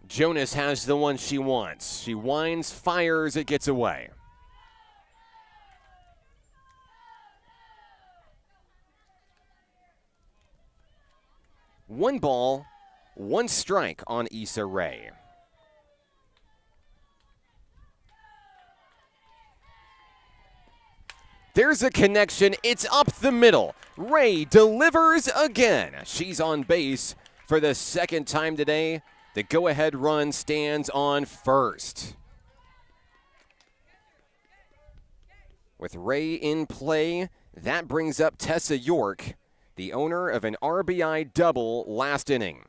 Jonas has the one she wants. She winds, fires, it gets away. One ball, 1 strike on Issa Rae. There's a connection. It's up the middle. Rae delivers again. She's on base for the second time today. The go-ahead run stands on first. With Rae in play, that brings up Tessa York, the owner of an RBI double last inning.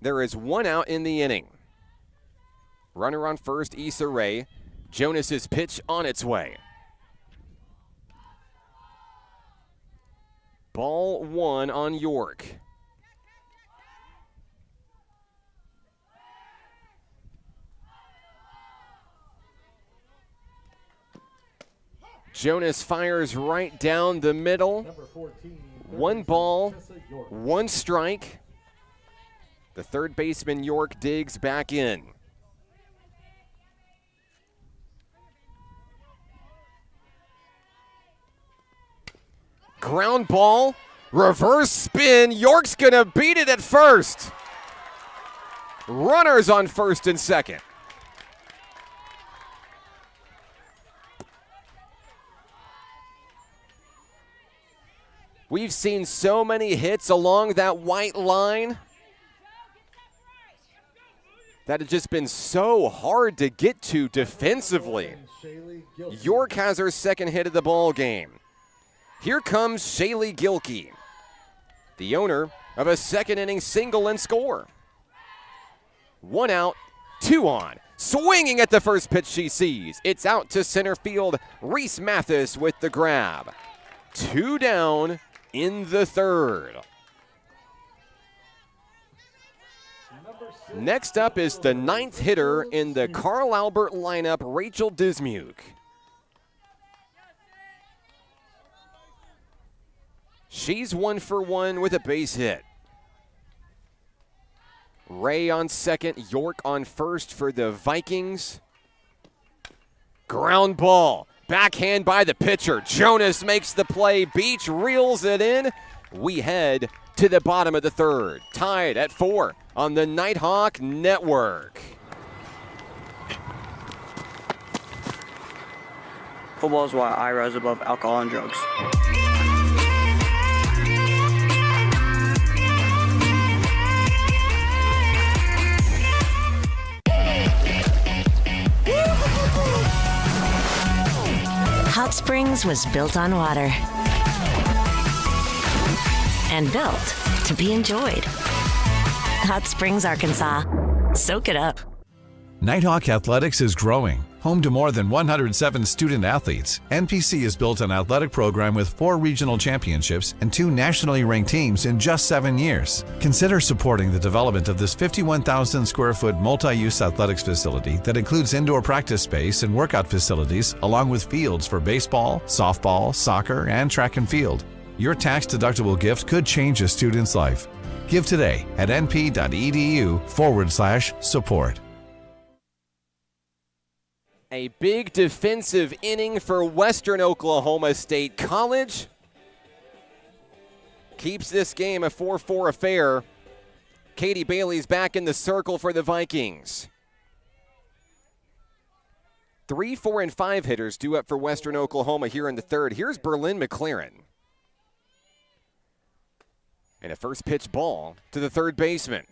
There is 1 out in the inning. Runner on first, Issa Rae. Jonas's pitch on its way. Ball 1 on York. Jonas fires right down the middle. 1 ball, 1 strike. The third baseman, York, digs back in. Ground ball, reverse spin. York's going to beat it at first. Runners on first and second. We've seen so many hits along that white line that has just been so hard to get to defensively. York has her second hit of the ball game. Here comes Shaylee Gilkey, the owner of a second-inning single and score. 1 out, 2 on. Swinging at the first pitch she sees. It's out to center field. Reese Mathis with the grab. 2 down in the third. Next up is the 9th hitter in the Carl Albert lineup, Rachel Dismuke. She's 1 for 1 with a base hit. Ray on second, York on first for the Vikings. Ground ball, backhand by the pitcher. Jonas makes the play, Beach reels it in. We head to the bottom of the third, tied at 4 on the Nighthawk Network. Football is why I rise above alcohol and drugs. Hot Springs was built on water and built to be enjoyed. Hot Springs, Arkansas. Soak it up. Nighthawk Athletics is growing. Home to more than 107 student athletes, NPC has built an athletic program with 4 regional championships and 2 nationally ranked teams in just 7 years. Consider supporting the development of this 51,000 square foot multi-use athletics facility that includes indoor practice space and workout facilities, along with fields for baseball, softball, soccer, and track and field. Your tax-deductible gift could change a student's life. Give today at np.edu/support. A big defensive inning for Western Oklahoma State College. Keeps this game a 4-4 affair. Katie Bailey's back in the circle for the Vikings. 3, 4, and 5 hitters due up for Western Oklahoma here in the third. Here's Berlin McLaren. And a first pitch ball to the third baseman.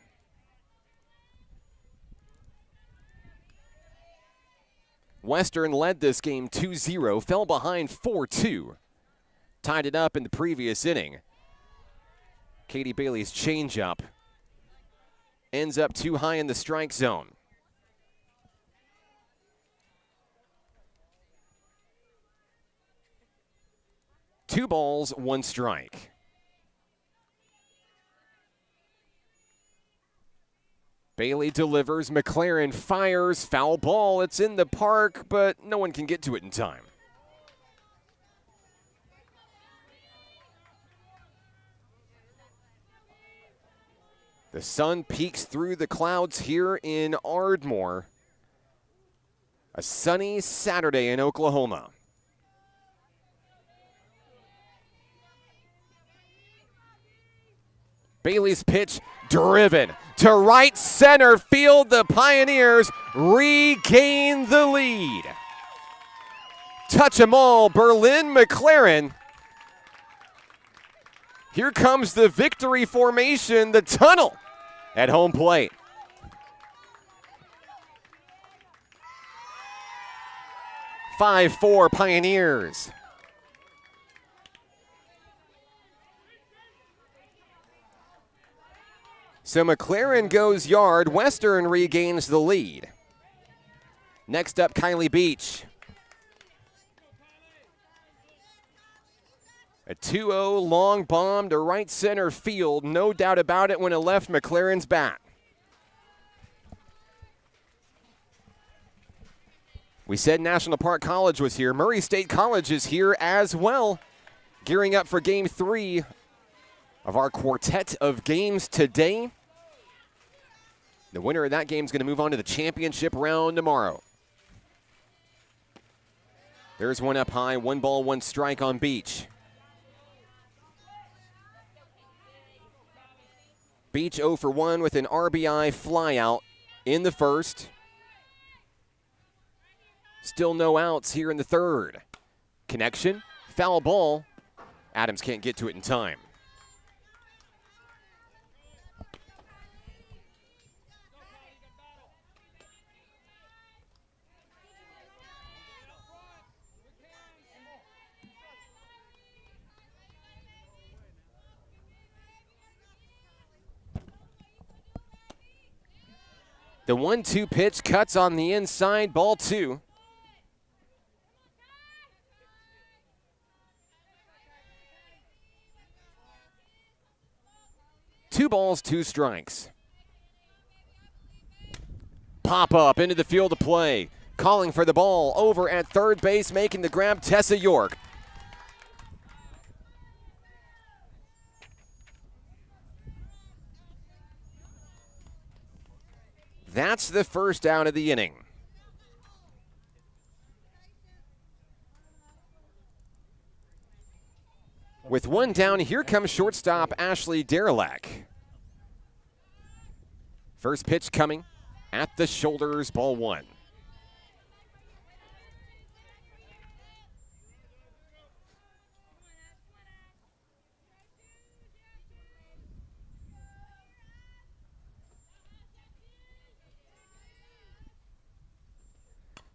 Western led this game 2-0, fell behind 4-2. Tied it up in the previous inning. Katie Bailey's changeup ends up too high in the strike zone. Two balls, 1 strike. Bailey delivers, McLaren fires, foul ball. It's in the park, but no one can get to it in time. The sun peeks through the clouds here in Ardmore. A sunny Saturday in Oklahoma. Bailey's pitch driven to right center field. The Pioneers regain the lead. Touch 'em all, Berlin McLaren. Here comes the victory formation, the tunnel at home plate. Five, 4 Pioneers. So McLaren goes yard. Western regains the lead. Next up, Kylie Beach. A 2-0 long bomb to right center field. No doubt about it when it left McLaren's bat. We said National Park College was here. Murray State College is here as well. Gearing up for Game 3 of our quartet of games today. The winner of that game is going to move on to the championship round tomorrow. There's one up high, 1 ball, 1 strike on Beach. Beach 0 for 1 with an RBI flyout in the first. Still no outs here in the third. Connection, foul ball. Adams can't get to it in time. The 1-2 pitch cuts on the inside, ball 2. Two balls, 2 strikes. Pop up into the field of play. Calling for the ball over at third base, making the grab, Tessa York. That's the first out of the inning. With one down, here comes shortstop Ashley Derelak. First pitch coming at the shoulders, ball 1.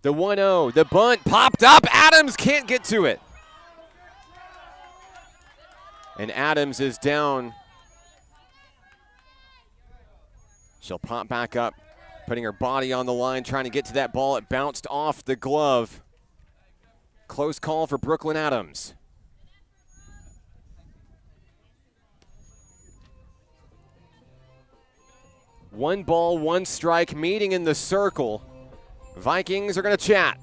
The 1-0, the bunt popped up. Adams can't get to it. And Adams is down. She'll pop back up, putting her body on the line, trying to get to that ball. It bounced off the glove. Close call for Brooklyn Adams. One ball, 1 strike, meeting in the circle. Vikings are going to chat.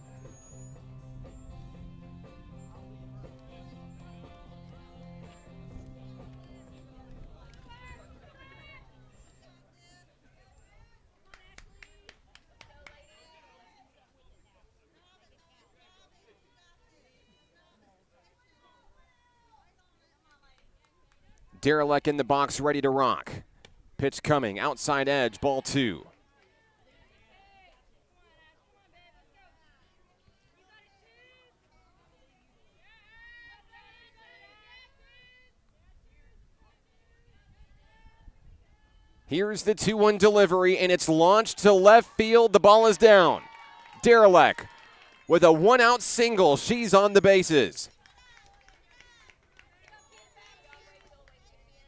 Derelak in the box, ready to rock. Pitch coming, outside edge, ball 2. Here's the 2-1 delivery, and it's launched to left field. The ball is down. Derelak with a 1-out single. She's on the bases.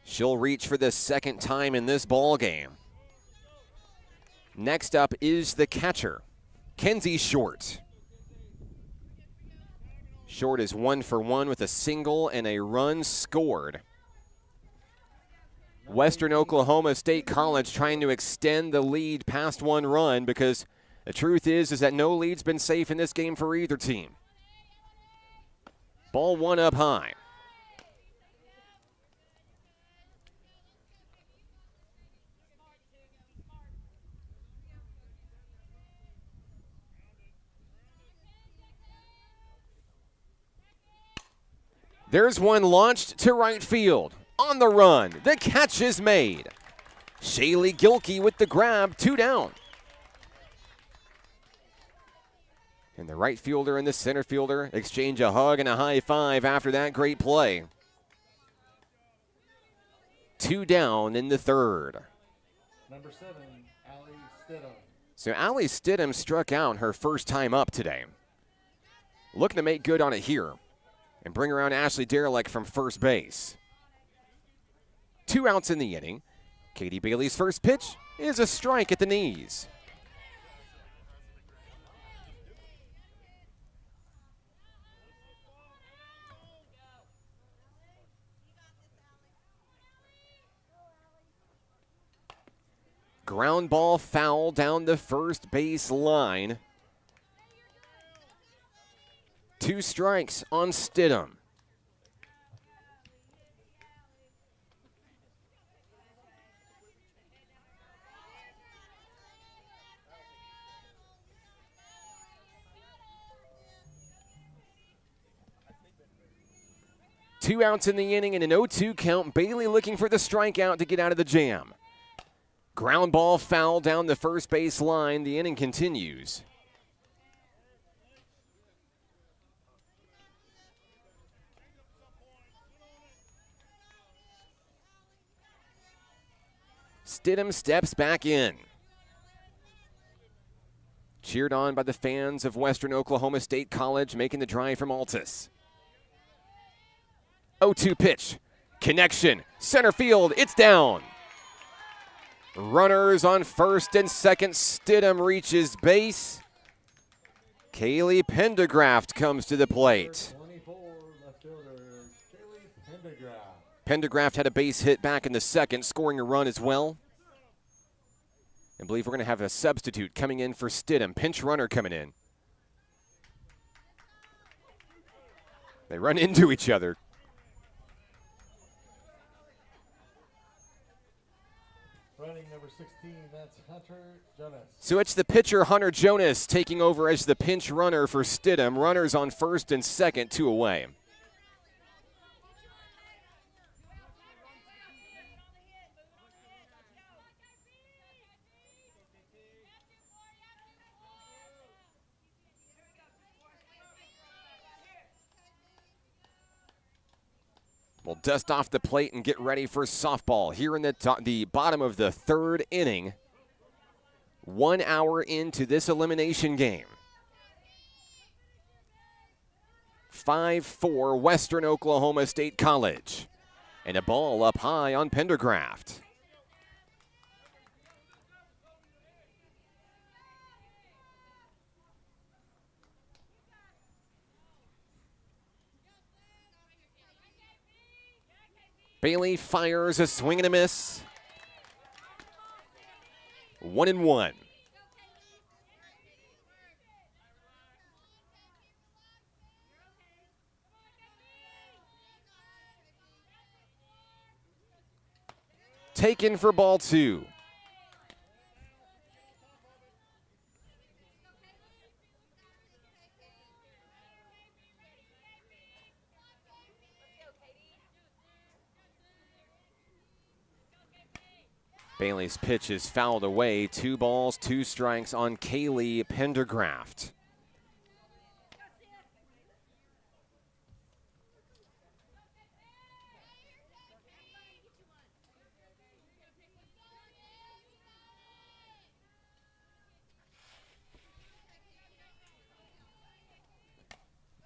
She'll reach for the second time in this ball game. Next up is the catcher, Kenzie Short. Short is 1 for 1 with a single and a run scored. Western Oklahoma State College trying to extend the lead past 1 run, because the truth is that no lead's been safe in this game for either team. Ball 1 up high. There's one launched to right field. On the run, the catch is made. Shaylee Gilkey with the grab, 2 down. And the right fielder and the center fielder exchange a hug and a high five after that great play. 2 down in the third. Number 7, Allie Stidham. So Allie Stidham struck out her first time up today. Looking to make good on it here and bring around Ashley Derelak from first base. 2 outs in the inning. Katie Bailey's first pitch is a strike at the knees. Ground ball foul down the first base line. 2 strikes on Stidham. Two outs in the inning and an 0-2 count. Bailey looking for the strikeout to get out of the jam. Ground ball foul down the first base line. The inning continues. Stidham steps back in. Cheered on by the fans of Western Oklahoma State College, making the drive from Altus. 0-2 pitch. Connection. Center field. It's down. Runners on first and second. Stidham reaches base. Kaylee Pendergraft comes to the plate. 24, left fielder, Kaylee Pendergraft. Pendergraft had a base hit back in the second, scoring a run as well. I believe we're going to have a substitute coming in for Stidham. Pinch runner coming in. They run into each other. Running number 16, that's Hunter Jonas. So it's the pitcher, Hunter Jonas, taking over as the pinch runner for Stidham. Runners on first and second, 2 away. We'll dust off the plate and get ready for softball here in the bottom of the third inning. 1 hour into this elimination game. 5-4 Western Oklahoma State College. And a ball up high on Pendergraft. Bailey fires a swing and a miss. 1-1. Taken for ball 2. Bailey's pitch is fouled away. 2 balls, 2 strikes on Kaylee Pendergraft.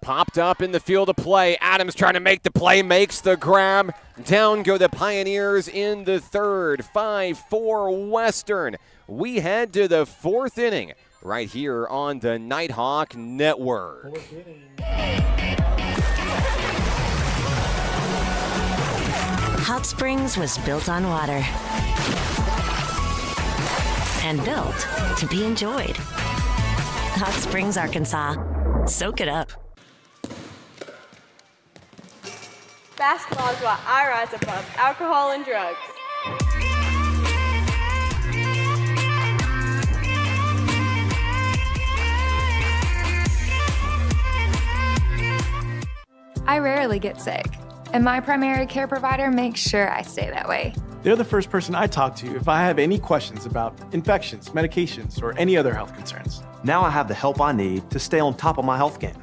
Popped up in the field of play. Adams trying to make the play, makes the grab. Down go the Pioneers in the third. 5-4 Western. We head to the 4th inning right here on the Nighthawk Network. 4th inning. Hot Springs was built on water and built to be enjoyed. Hot Springs, Arkansas. Soak it up. Basketball is why I rise above alcohol and drugs. I rarely get sick, and my primary care provider makes sure I stay that way. They're the first person I talk to if I have any questions about infections, medications, or any other health concerns. Now I have the help I need to stay on top of my health game.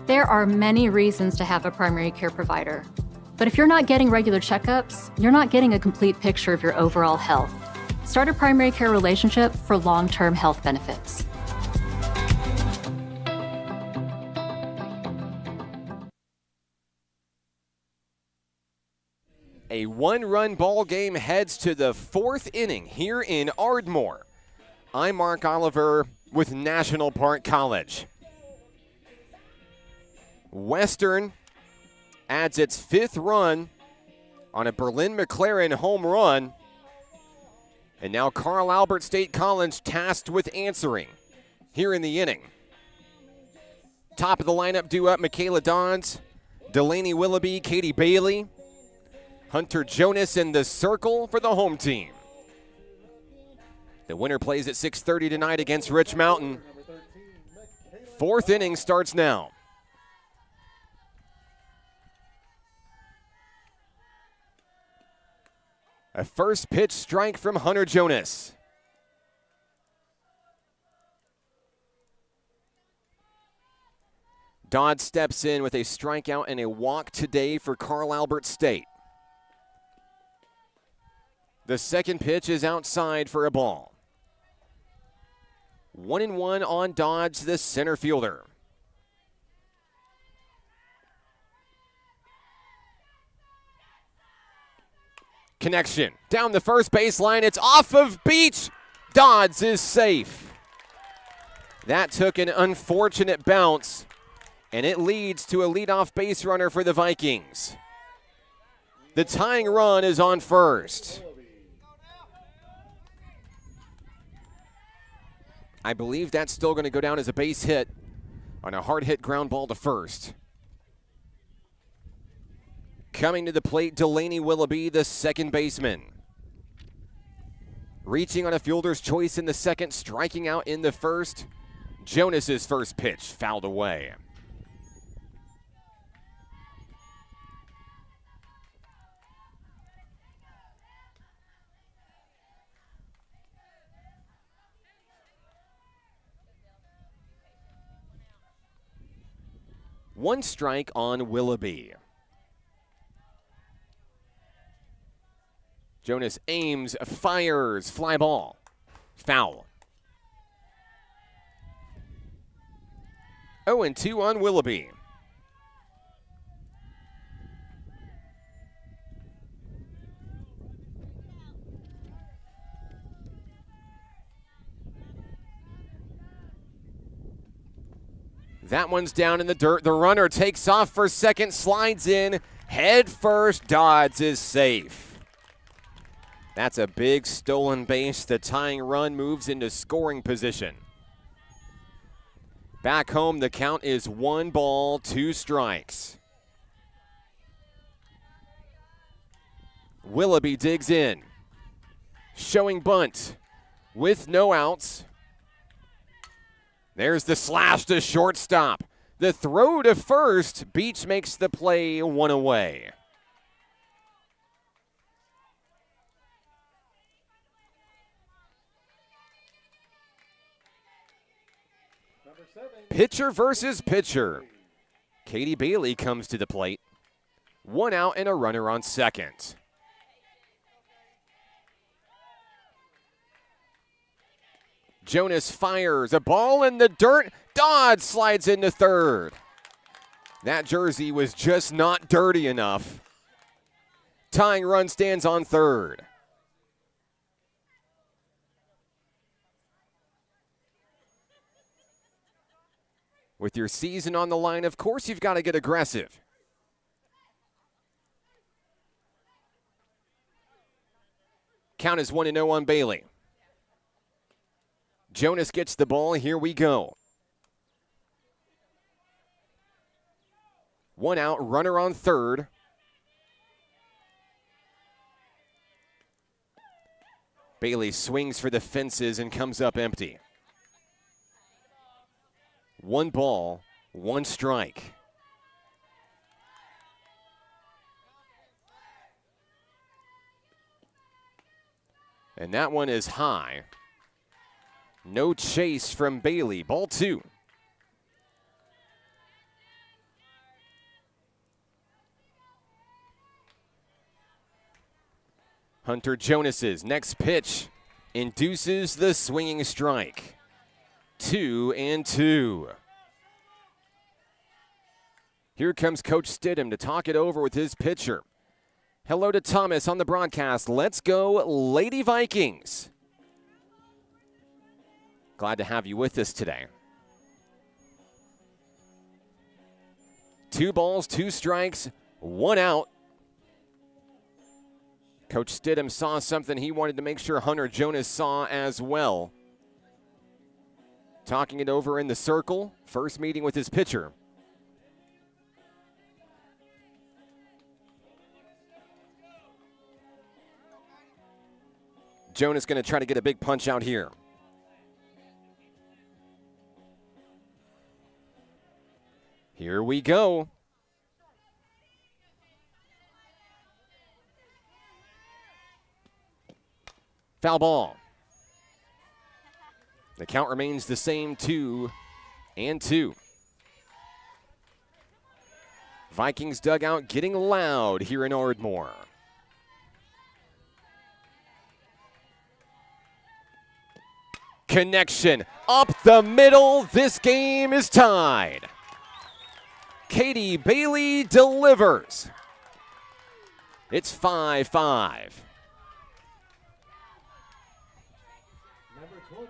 There are many reasons to have a primary care provider. But if you're not getting regular checkups, you're not getting a complete picture of your overall health. Start a primary care relationship for long-term health benefits. A 1-run ball game heads to the 4th inning here in Ardmore. I'm Mark Oliver with National Park College. Western adds its 5th run on a Berlin McLaren home run. And now Carl Albert State College tasked with answering here in the inning. Top of the lineup due up Michaela Dodds, Delaney Willoughby, Katie Bailey, Hunter Jonas in the circle for the home team. The winner plays at 6:30 tonight against Rich Mountain. 4th inning starts now. A first pitch strike from Hunter Jonas. Dodd steps in with a strikeout and a walk today for Carl Albert State. The second pitch is outside for a ball. 1-1 on Dodds, the center fielder. Connection down the first baseline. It's off of Beach. Dodds is safe. That took an unfortunate bounce, and it leads to a leadoff base runner for the Vikings. The tying run is on first. I believe that's still going to go down as a base hit on a hard hit ground ball to first. Coming to the plate, Delaney Willoughby, the second baseman. Reaching on a fielder's choice in the second, striking out in the first. Jonas's first pitch fouled away. One strike on Willoughby. Jonas aims, fires, fly ball, foul. 0-2 on Willoughby. That one's down in the dirt. The runner takes off for second, slides in, head first. Dodds is safe. That's a big stolen base. The tying run moves into scoring position. Back home, the count is 1 ball, 2 strikes. Willoughby digs in. Showing bunt with no outs. There's the slash to shortstop. The throw to first. Beach makes the play, 1 away. Pitcher versus pitcher. Katie Bailey comes to the plate. 1 out and a runner on second. Jonas fires, a ball in the dirt. Dodds slides into third. That jersey was just not dirty enough. Tying run stands on third. With your season on the line, of course you've got to get aggressive. Count is 1-0 on Bailey. Jonas gets the ball. Here we go. 1 out, runner on third. Bailey swings for the fences and comes up empty. 1 ball, 1 strike. And that one is high. No chase from Bailey. Ball 2. Hunter Jonas's next pitch induces the swinging strike. 2-2. Here comes Coach Stidham to talk it over with his pitcher. Hello to Thomas on the broadcast. Let's go, Lady Vikings. Glad to have you with us today. 2 balls, 2 strikes, 1 out. Coach Stidham saw something he wanted to make sure Hunter Jonas saw as well. Talking it over in the circle. First meeting with his pitcher. Jonas going to try to get a big punch out here. Here we go. Foul ball. The count remains the same, 2-2. Vikings dugout getting loud here in Ardmore. Connection up the middle. This game is tied. Katie Bailey delivers. It's 5-5. 20,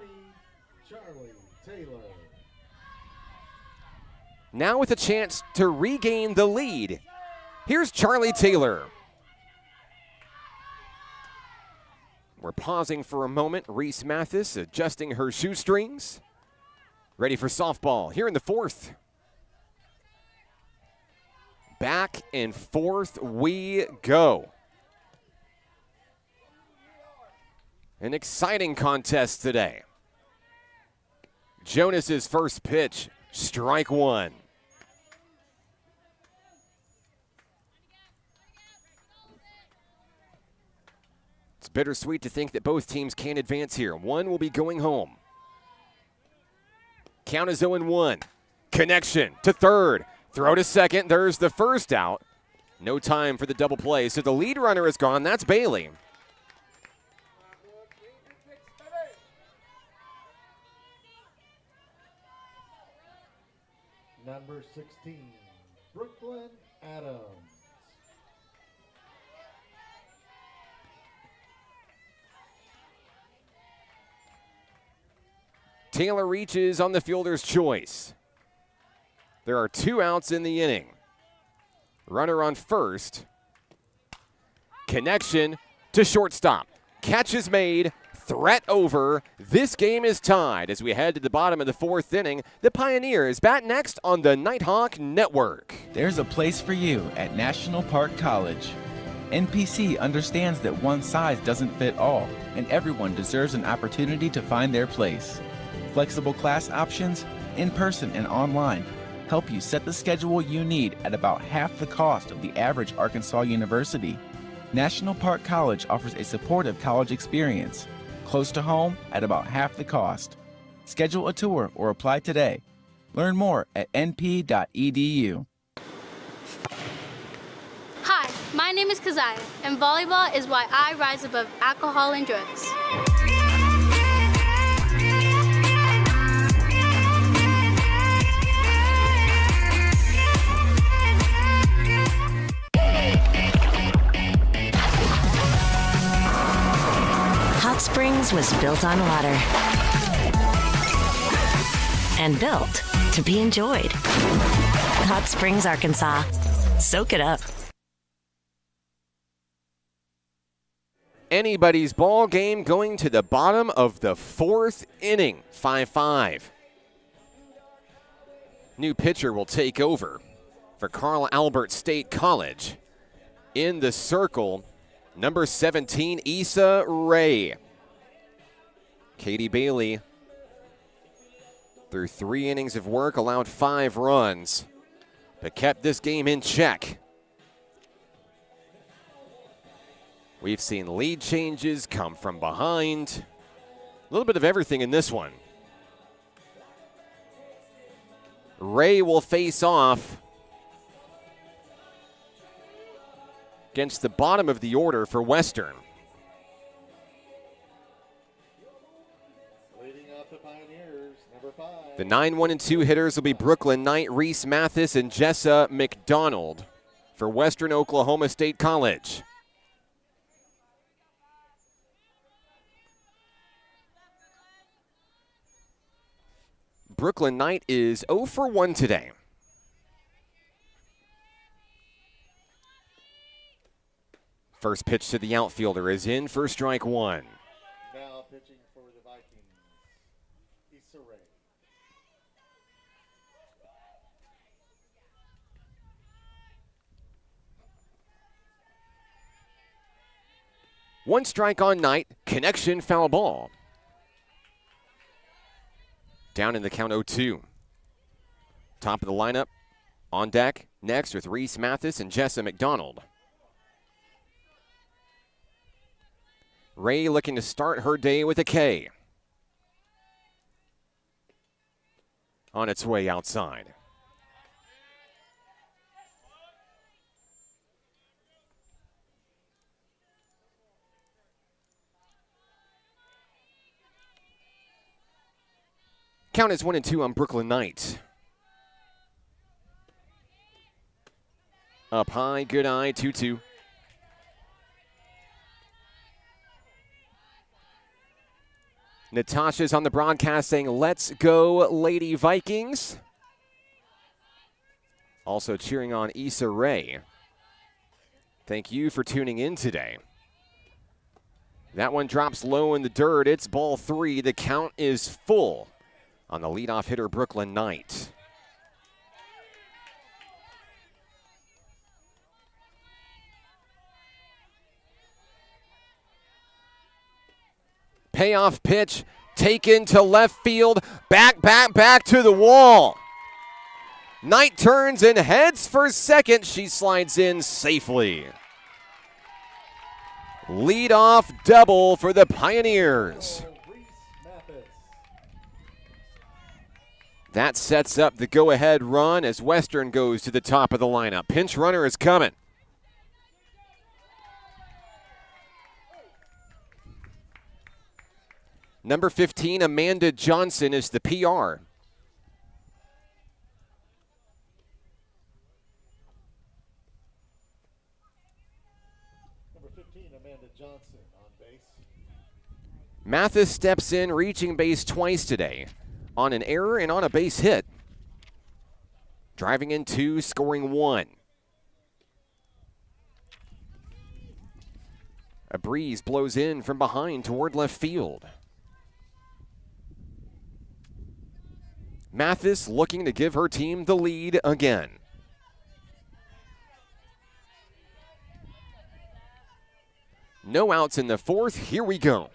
Charlie Taylor. Now with a chance to regain the lead. Here's Charlie Taylor. We're pausing for a moment. Reese Mathis adjusting her shoestrings. Ready for softball here in the fourth. Back and forth we go. An exciting contest today. Jonas's first pitch, strike one. It's bittersweet to think that both teams can advance here. One will be going home. Count is 0-1. Connection to third. Throw to second. There's the first out. No time for the double play, so the lead runner is gone. That's Bailey. Number 16, Brooklyn Adams. Taylor reaches on the fielder's choice. There are 2 outs in the inning. Runner on first. Connection to shortstop. Catch is made. Threat over. This game is tied as we head to the bottom of the 4th inning. The Pioneers bat next on the Nighthawk Network. There's a place for you at National Park College. NPC understands that one size doesn't fit all, and everyone deserves an opportunity to find their place. Flexible class options, in person and online, help you set the schedule you need at about half the cost of the average Arkansas university. National Park College offers a supportive college experience, close to home at about half the cost. Schedule a tour or apply today. Learn more at np.edu. Hi, my name is Keziah, and volleyball is why I rise above alcohol and drugs. Hot Springs was built on water and built to be enjoyed. Hot Springs, Arkansas. Soak it up. Anybody's ball game going to the bottom of the 4th inning. 5-5. New pitcher will take over for Carl Albert State College. In the circle, number 17, Issa Ray. Katie Bailey, through 3 innings of work, allowed 5 runs, but kept this game in check. We've seen lead changes, come from behind. A little bit of everything in this one. Ray will face off against the bottom of the order for Western. Leading off the Pioneers, number 5. The 9-1-2 hitters will be Brooklyn Knight, Reese Mathis, and Jessa McDonald for Western Oklahoma State College. Brooklyn Knight is 0 for 1 today. First pitch to the outfielder is in for strike one. Now pitching for the Vikings, Issa Rae. One strike on Knight, connection foul ball. Down in the count 0-2. Top of the lineup, on deck, next with Reese Mathis and Jessa McDonald. Ray looking to start her day with a K. On its way outside. Count is 1-2 on Brooklyn Knight. Up high, good eye, 2-2. Natasha's on the broadcast saying, "Let's go, Lady Vikings." Also cheering on Issa Rae. Thank you for tuning in today. That one drops low in the dirt. It's ball 3. The count is full on the leadoff hitter, Brooklyn Knight. Payoff pitch taken to left field. Back to the wall. Knight turns and heads for second. She slides in safely. Leadoff double for the Pioneers. That sets up the go-ahead run as Western goes to the top of the lineup. Pinch runner is coming. Number 15, Amanda Johnson, is the PR. Number 15, Amanda Johnson on base. Mathis steps in, reaching base twice today on an error and on a base hit. Driving in 2, scoring 1. A breeze blows in from behind toward left field. Mathis looking to give her team the lead again. No outs in the 4th. Here we go.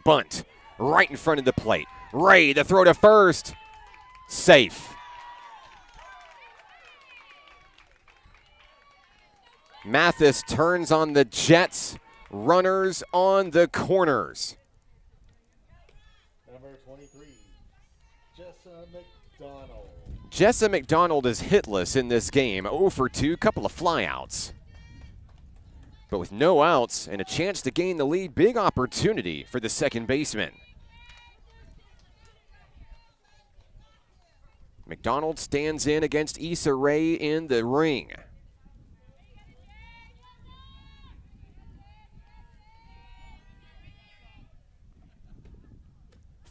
Bunt right in front of the plate. Ray, the throw to first. Safe. Mathis turns on the Jets. Runners on the corners. Number 23, Jessa McDonald. Jessa McDonald is hitless in this game. 0 for 2, couple of flyouts. But with no outs and a chance to gain the lead, big opportunity for the second baseman. McDonald stands in against Issa Rae in the ring.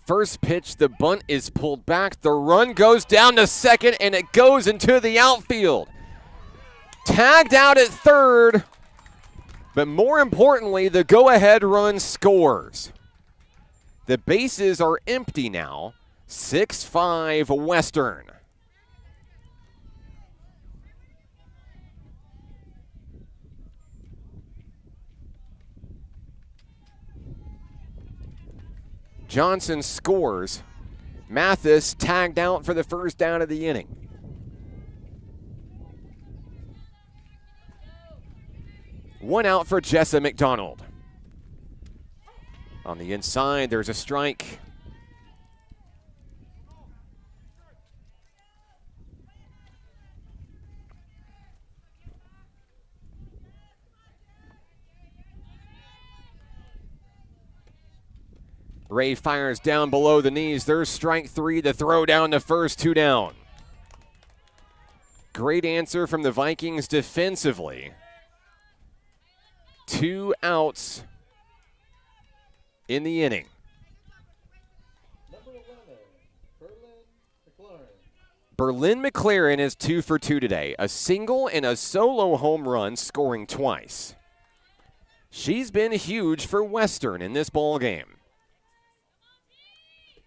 First pitch, the bunt is pulled back. The run goes down to second, and it goes into the outfield. Tagged out at third, but more importantly, the go-ahead run scores. The bases are empty now. 6-5 Western. Johnson scores. Mathis tagged out for the first down of the inning. One out for Jessa McDonald. On the inside, there's a strike. Ray fires down below the knees. There's strike 3. The throw down to first, 2 down. Great answer from the Vikings defensively. 2 outs in the inning. Number 11, Berlin McLaren. Berlin McLaren is 2 for 2 today. A single and a solo home run, scoring twice. She's been huge for Western in this ball game.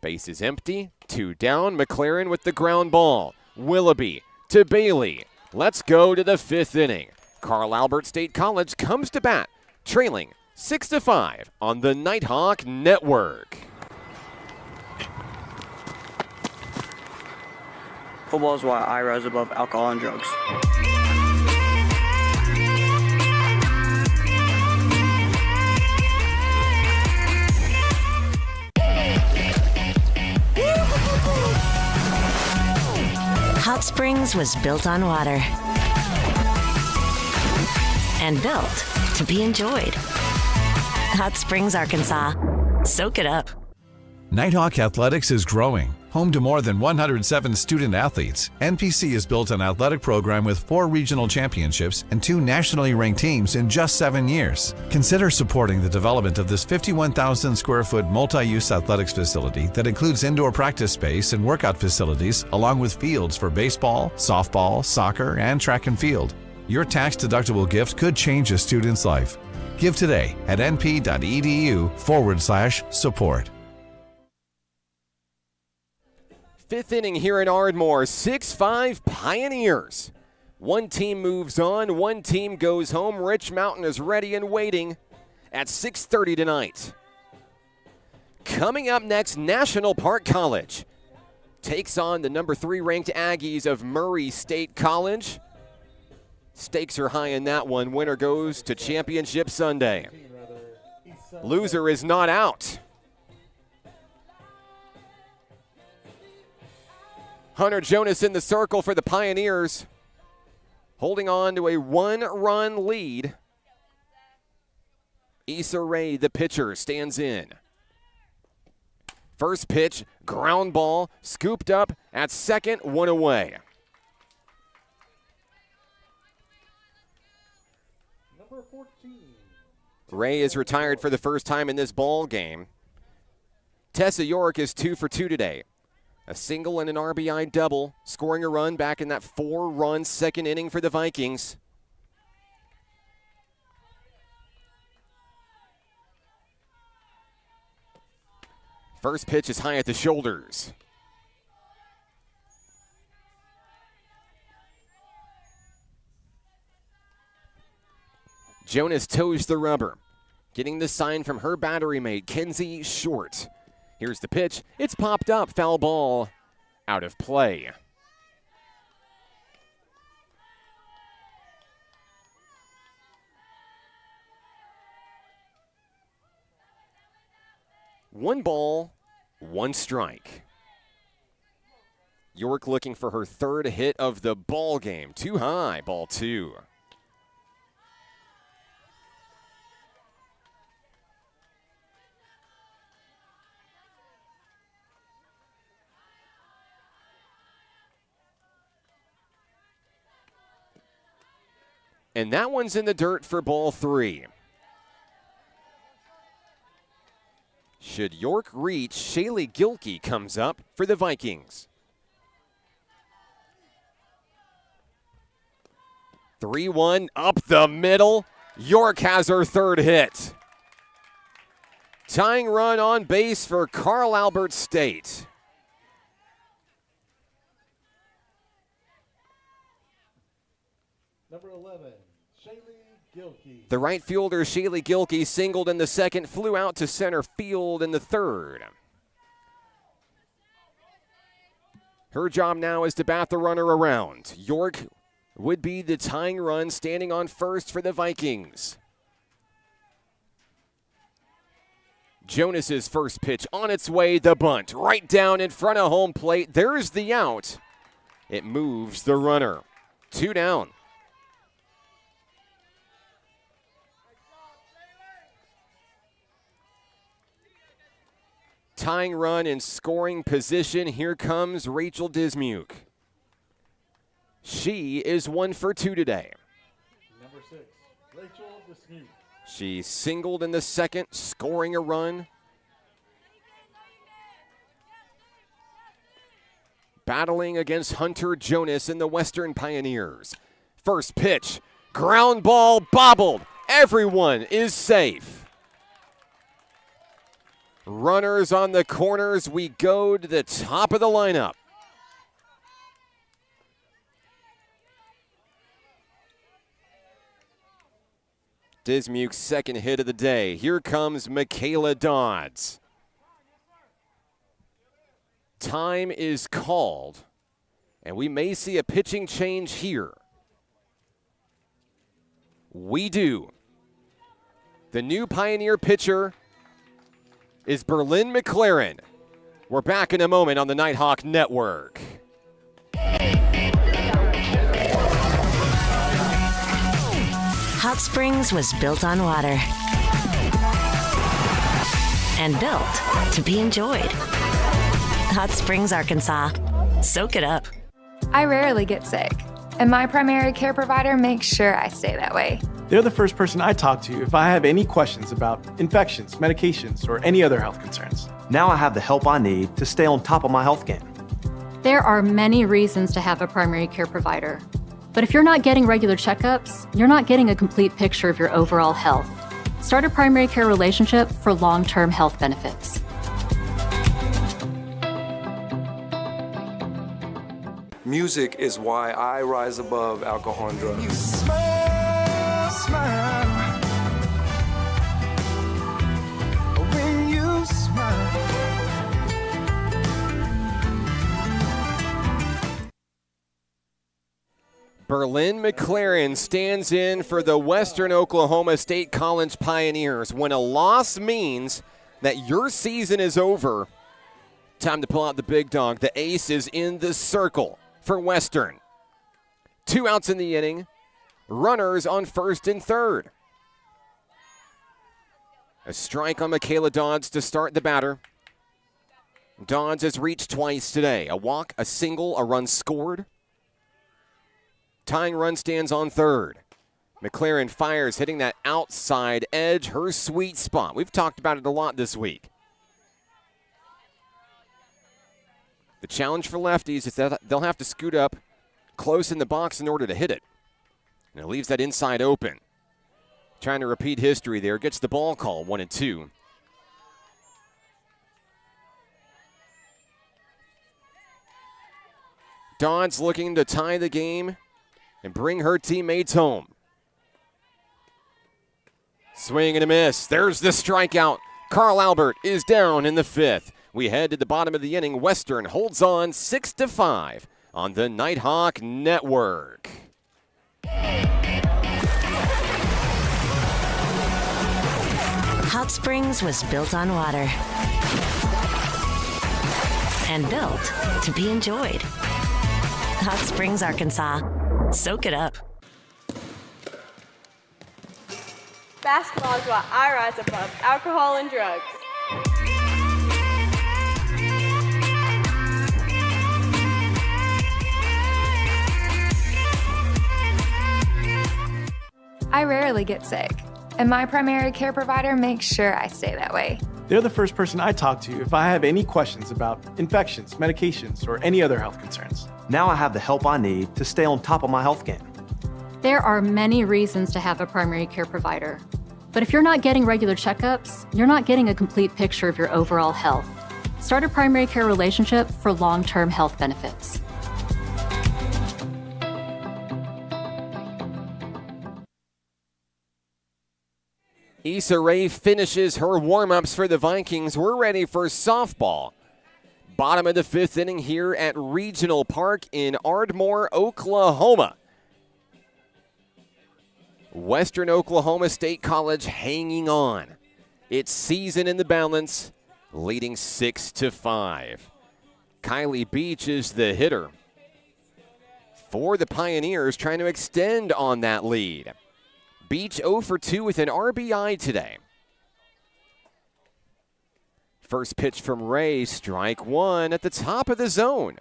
Base is empty. 2 down. McLaren with the ground ball. Willoughby to Bailey. Let's go to the 5th inning. Carl Albert State College comes to bat, trailing 6-5 on the Nighthawk Network. Football is why I rise above alcohol and drugs. Hot Springs was built on water and built to be enjoyed. Hot Springs, Arkansas. Soak it up. Nighthawk Athletics is growing. Home to more than 107 student athletes, NPC has built an athletic program with 4 regional championships and 2 nationally ranked teams in just 7 years. Consider supporting the development of this 51,000 square foot multi-use athletics facility that includes indoor practice space and workout facilities, along with fields for baseball, softball, soccer, and track and field. Your tax-deductible gift could change a student's life. Give today at np.edu/support. 5th inning here in Ardmore, 6-5 Pioneers. One team moves on, one team goes home. Rich Mountain is ready and waiting at 6:30 tonight. Coming up next, National Park College takes on the number 3 ranked Aggies of Murray State College. Stakes are high in that one. Winner goes to Championship Sunday. Loser is not out. Hunter Jonas in the circle for the Pioneers, holding on to a 1-run lead. Issa Rae, the pitcher, stands in. First pitch, ground ball, scooped up at second, 1 away. Number 14. Rae is retired for the first time in this ball game. Tessa York is 2 for 2 today. A single and an RBI double, scoring a run back in that 4-run second inning for the Vikings. First pitch is high at the shoulders. Jonas toes the rubber, getting the sign from her battery mate, Kenzie Short. Here's the pitch. It's popped up. Foul ball out of play. One ball, one strike. York looking for her 3rd hit of the ball game. Too high, ball 2. And that one's in the dirt for ball 3. Should York reach, Shaylee Gilkey comes up for the Vikings. 3-1 up the middle. York has her 3rd hit. Tying run on base for Carl Albert State. Number 11, Shaylee Gilkey. The right fielder, Shaylee Gilkey, singled in the second, flew out to center field in the 3rd. Her job now is to bat the runner around. York would be the tying run, standing on first for the Vikings. Jonas's first pitch on its way, the bunt, right down in front of home plate. There's the out. It moves the runner. 2 down. Tying run in scoring position. Here comes Rachel Dismuke. She is 1 for 2 today. Number 6, Rachel Dismuke. She singled in the second, scoring a run. Battling against Hunter Jonas in the Western Pioneers. First pitch, ground ball bobbled. Everyone is safe. Runners on the corners. We go to the top of the lineup. Dismuke's 2nd hit of the day. Here comes Michaela Dodds. Time is called, and we may see a pitching change here. We do. The new Pioneer pitcher is Berlin McLaren. We're back in a moment on the Nighthawk Network. Hot Springs was built on water. and built to be enjoyed. Hot Springs, Arkansas. Soak it up. I rarely get sick, and my primary care provider makes sure I stay that way. They're the first person I talk to if I have any questions about infections, medications, or any other health concerns. Now I have the help I need to stay on top of my health game. There are many reasons to have a primary care provider. But if you're not getting regular checkups, you're not getting a complete picture of your overall health. Start a primary care relationship for long-term health benefits. Music is why I rise above alcohol and drugs. You smile, smile. When you smile. Berlin McLaren stands in for the Western Oklahoma State College Pioneers. When a loss means that your season is over, time to pull out the big dog. The ace is in the circle for Western. 2 outs in the inning. Runners on first and third. A strike on Michaela Dodds to start the batter. Dodds has reached twice today. A walk, a single, a run scored. Tying run stands on third. McLaren fires, hitting that outside edge, her sweet spot. We've talked about it a lot this week. The challenge for lefties is that they'll have to scoot up close in the box in order to hit it. And it leaves that inside open. Trying to repeat history there. Gets the ball call, 1-2. Dodds looking to tie the game and bring her teammates home. Swing and a miss. There's the strikeout. Carl Albert is down in the 5th. We head to the bottom of the inning. Western holds on 6-5 on the Nighthawk Network. Hot Springs was built on water and built to be enjoyed. Hot Springs, Arkansas. Soak it up. Basketball is why I rise above alcohol and drugs. I rarely get sick, and my primary care provider makes sure I stay that way. They're the first person I talk to if I have any questions about infections, medications, or any other health concerns. Now I have the help I need to stay on top of my health game. There are many reasons to have a primary care provider. But if you're not getting regular checkups, you're not getting a complete picture of your overall health. Start a primary care relationship for long-term health benefits. Issa Rae finishes her warm-ups for the Vikings. We're ready for softball. Bottom of the 5th inning here at Regional Park in Ardmore, Oklahoma. Western Oklahoma State College hanging on. Its season in the balance, leading 6-5. Kylie Beach is the hitter for the Pioneers, trying to extend on that lead. Beach 0 for 2 with an RBI today. First pitch from Ray, strike 1 at the top of the zone.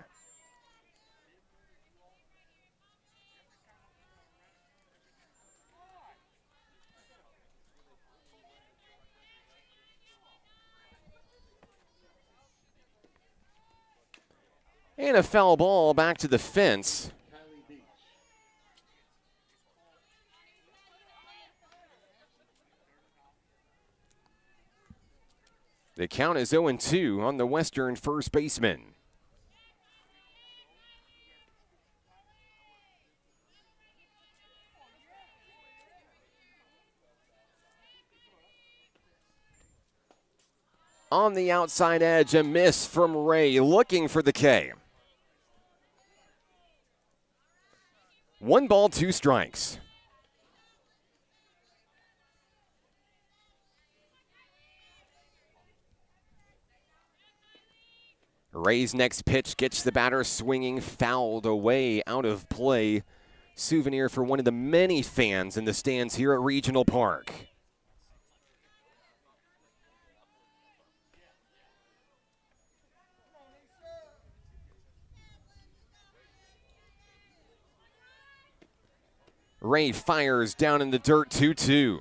And a foul ball back to the fence. The count is 0-2 on the Western first baseman. On the outside edge, a miss from Ray, looking for the K. 1 ball, 2 strikes. Ray's next pitch gets the batter swinging, fouled away, out of play. Souvenir for one of the many fans in the stands here at Regional Park. Ray fires down in the dirt, 2-2.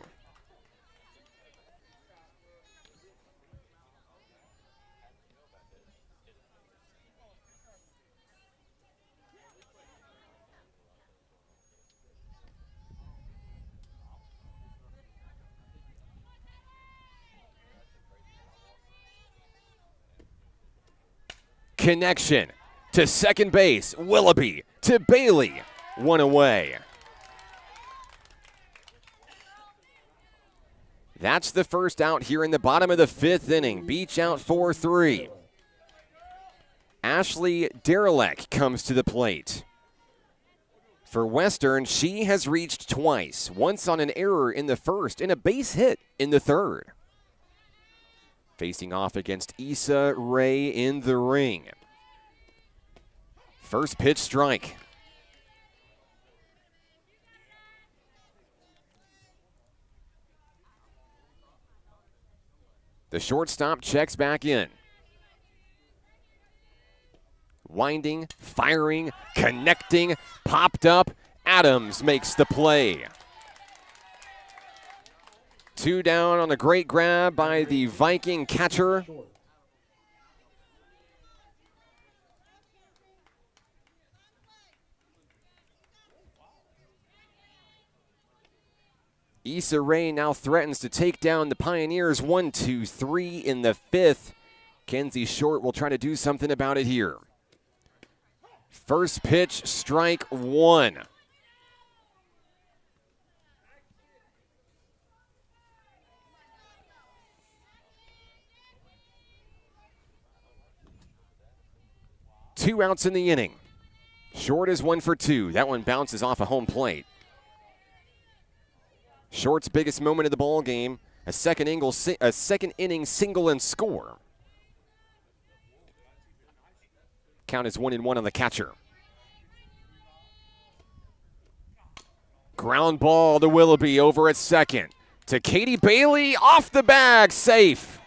Connection to second base. Willoughby to Bailey. One away. That's the first out here in the bottom of the fifth inning. Beach out 4-3. Ashley Derelek comes to the plate. For Western, she has reached twice. Once on an error in the first and a base hit in the third. Facing off against Issa Rae in the ring. First pitch strike. The shortstop checks back in. Winding, firing, connecting, popped up. Adams makes the play. 2 down on a great grab by the Viking catcher. Issa Rae now threatens to take down the Pioneers 1-2-3 in the fifth. Kenzie Short will try to do something about it here. First pitch, strike one. Two outs in the inning. Short is 1 for 2. That one bounces off a home plate. Short's biggest moment of the ball game, a second inning single and score. Count is 1-1 on the catcher. Ground ball to Willoughby over at second. To Katie Bailey, off the bag, safe.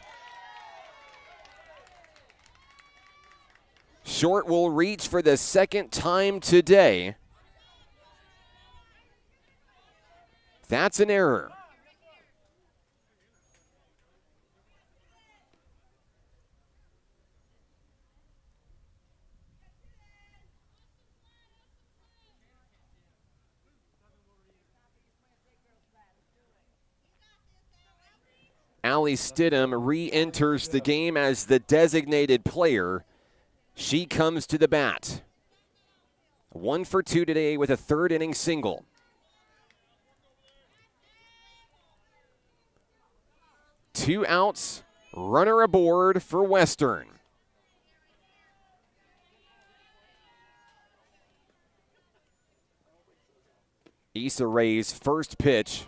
Short will reach for the second time today. That's an error. Allie Stidham re-enters the game as the designated player. She comes to the bat. 1 for 2 today with a third inning single. Two outs, runner aboard for Western. Issa Rae's first pitch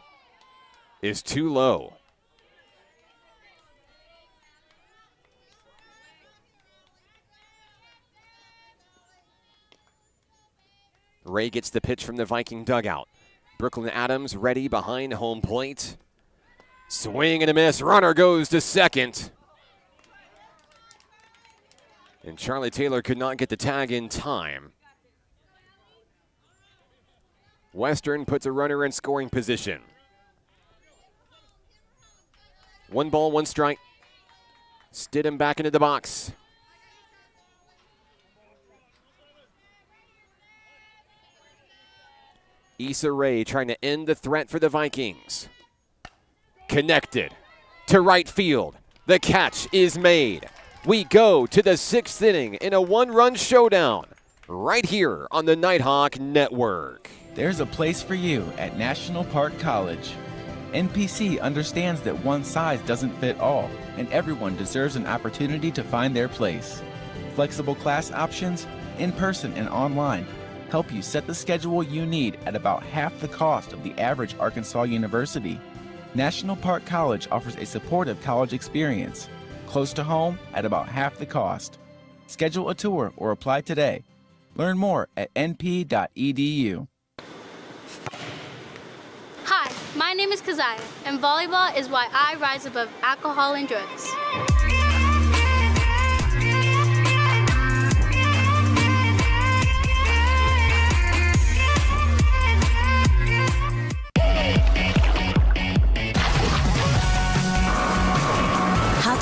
is too low. Rae gets the pitch from the Viking dugout. Brooklyn Adams ready behind home plate. Swing and a miss. Runner goes to second. And Charlie Taylor could not get the tag in time. Western puts a runner in scoring position. 1 ball, 1 strike. Stidham back into the box. Issa Rae trying to end the threat for the Vikings. Connected to right field. The catch is made. We go to the 6th inning in a 1-run showdown right here on the Nighthawk Network. There's a place for you at National Park College. NPC understands that one size doesn't fit all, and everyone deserves an opportunity to find their place. Flexible class options, in person and online, help you set the schedule you need at about half the cost of the average Arkansas university. National Park College offers a supportive college experience, close to home at about half the cost. Schedule a tour or apply today. Learn more at np.edu. Hi, my name is Keziah, and volleyball is why I rise above alcohol and drugs.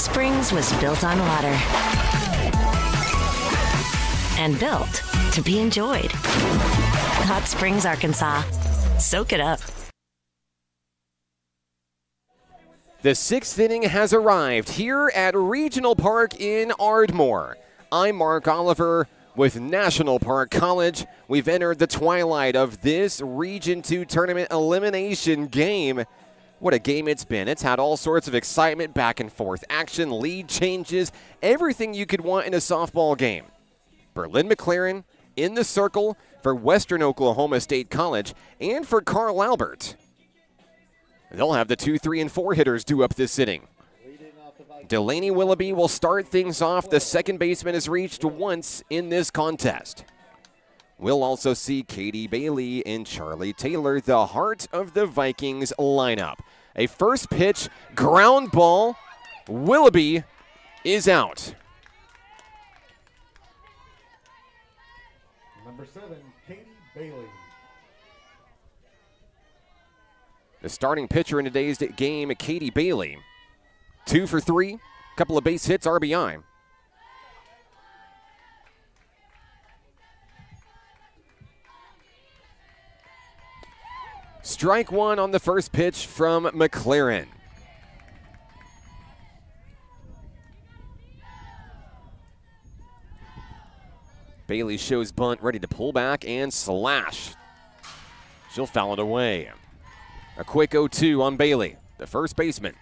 Springs was built on water and built to be enjoyed. Hot Springs, Arkansas. Soak it up. The 6th inning has arrived here at Regional Park in Ardmore. I'm Mark Oliver with National Park College. We've entered the twilight of this Region 2 tournament elimination game. What a game it's been. It's had all sorts of excitement, back and forth action, lead changes, everything you could want in a softball game. Berlin-McLaren in the circle for Western Oklahoma State College and for Carl Albert. They'll have the 2, 3, and 4 hitters due up this inning. Delaney Willoughby will start things off. The second baseman has reached once in this contest. We'll also see Katie Bailey and Charlie Taylor, the heart of the Vikings lineup. A first pitch, ground ball. Willoughby is out. Number 7, Katie Bailey. The starting pitcher in today's game, Katie Bailey. 2 for 3, couple of base hits, RBI. Strike one on the first pitch from McLaren. Bailey shows bunt, ready to pull back and slash. She'll foul it away. A quick 0-2 on Bailey, the first baseman.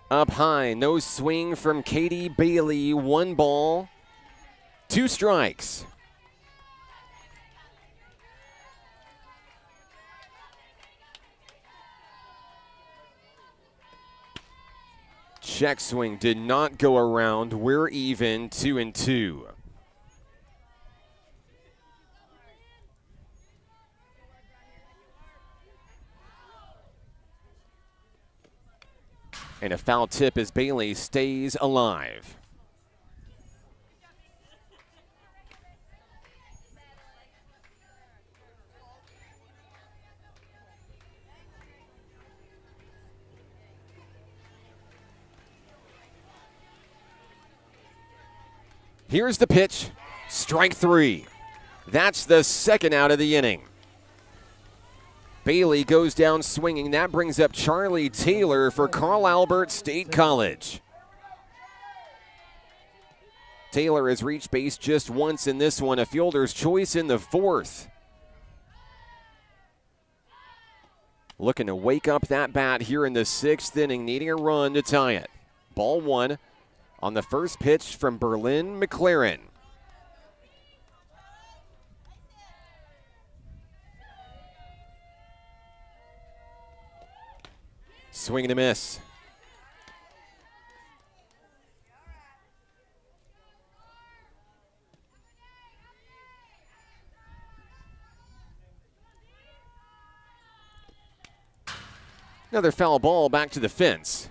Up high, no swing from Katie Bailey. 1 ball, 2 strikes. Check swing did not go around. We're even, 2-2. And a foul tip as Bailey stays alive. Here's the pitch, strike 3. That's the second out of the inning. Bailey goes down swinging. That brings up Charlie Taylor for Carl Albert State College. Taylor has reached base just once in this one, a fielder's choice in the 4th. Looking to wake up that bat here in the 6th inning, needing a run to tie it. Ball 1 on the first pitch from Berlin-McLaren. Swing and a miss. Another foul ball back to the fence.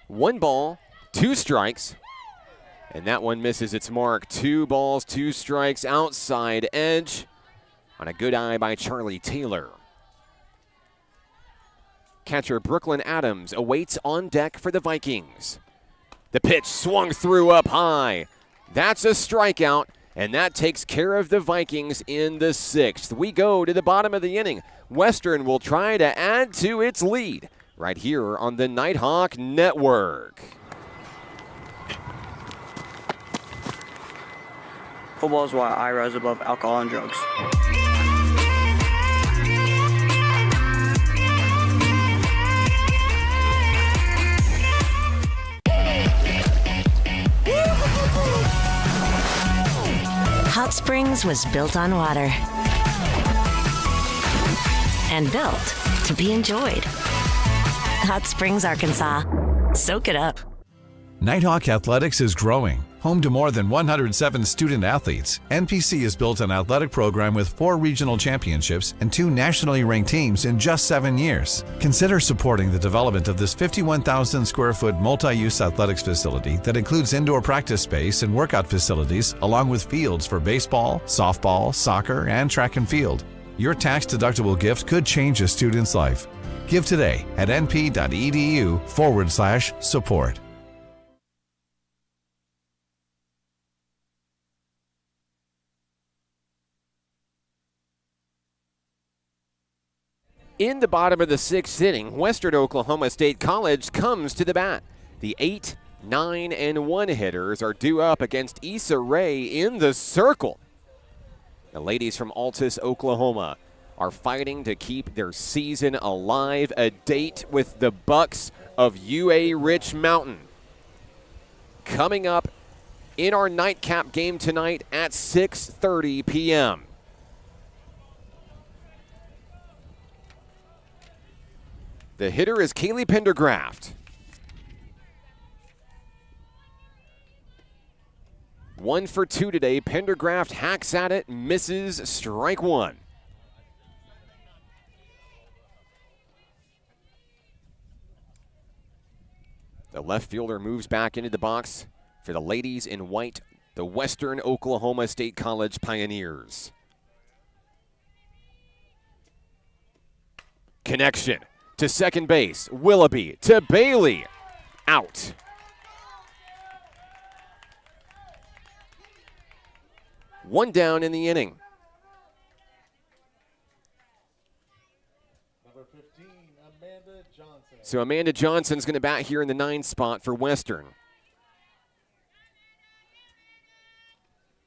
One ball, 2 strikes, and that one misses its mark. 2 balls, 2 strikes, outside edge on a good eye by Charlie Taylor. Catcher Brooklyn Adams awaits on deck for the Vikings. The pitch swung through up high. That's a strikeout, and that takes care of the Vikings in the 6th. We go to the bottom of the inning. Western will try to add to its lead right here on the Nighthawk Network. Football is why I rise above alcohol and drugs. Hot Springs was built on water and built to be enjoyed. Hot Springs, Arkansas. Soak it up. Nighthawk Athletics is growing. Home to more than 107 student athletes, NPC has built an athletic program with 4 regional championships and 2 nationally ranked teams in just 7 years. Consider supporting the development of this 51,000 square foot multi-use athletics facility that includes indoor practice space and workout facilities, along with fields for baseball, softball, soccer, and track and field. Your tax-deductible gift could change a student's life. Give today at np.edu/support. In the bottom of the 6th inning, Western Oklahoma State College comes to the bat. The 8, 9, and 1 hitters are due up against Issa Rae in the circle. The ladies from Altus, Oklahoma are fighting to keep their season alive. A date with the Bucks of UA Rich Mountain coming up in our nightcap game tonight at 6:30 p.m. The hitter is Kaylee Pendergraft. 1 for 2 today. Pendergraft hacks at it, misses, strike 1. The left fielder moves back into the box for the ladies in white, the Western Oklahoma State College Pioneers. Connection to second base. Willoughby to Bailey. Out. One down in the inning. Number 15, Amanda Johnson. So Amanda Johnson's going to bat here in the 9th spot for Western.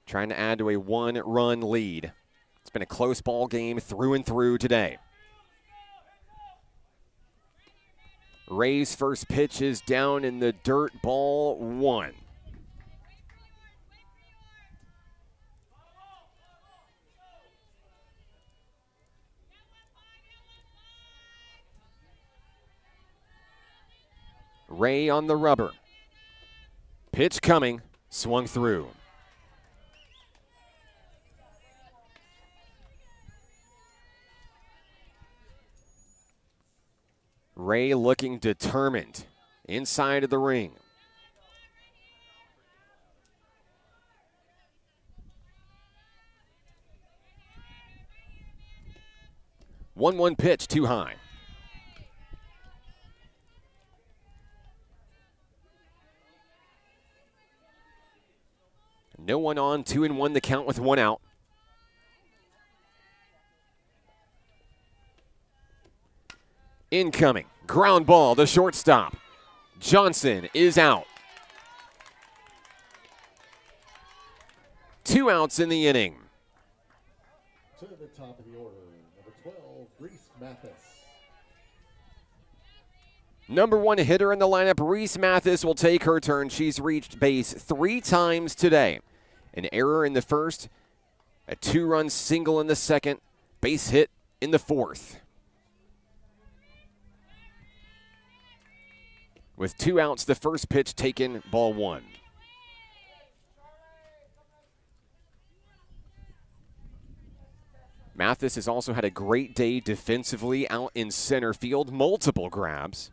Trying to add to a 1-run lead. It's been a close ball game through and through today. Ray's first pitch is down in the dirt, ball 1. Ray on the rubber. Pitch coming, swung through. Ray looking determined inside of the ring. One pitch too high. No one on, 2-1 the count with 1 out. Incoming, ground ball to shortstop. Johnson is out. 2 outs in the inning. To the top of the order, number 12, Reese Mathis. Number 1 hitter in the lineup, Reese Mathis, will take her turn. She's reached base 3 times today. An error in the first, a 2-run single in the second, base hit in the 4th. With 2 outs, the first pitch taken, ball 1. Mathis has also had a great day defensively out in center field, multiple grabs.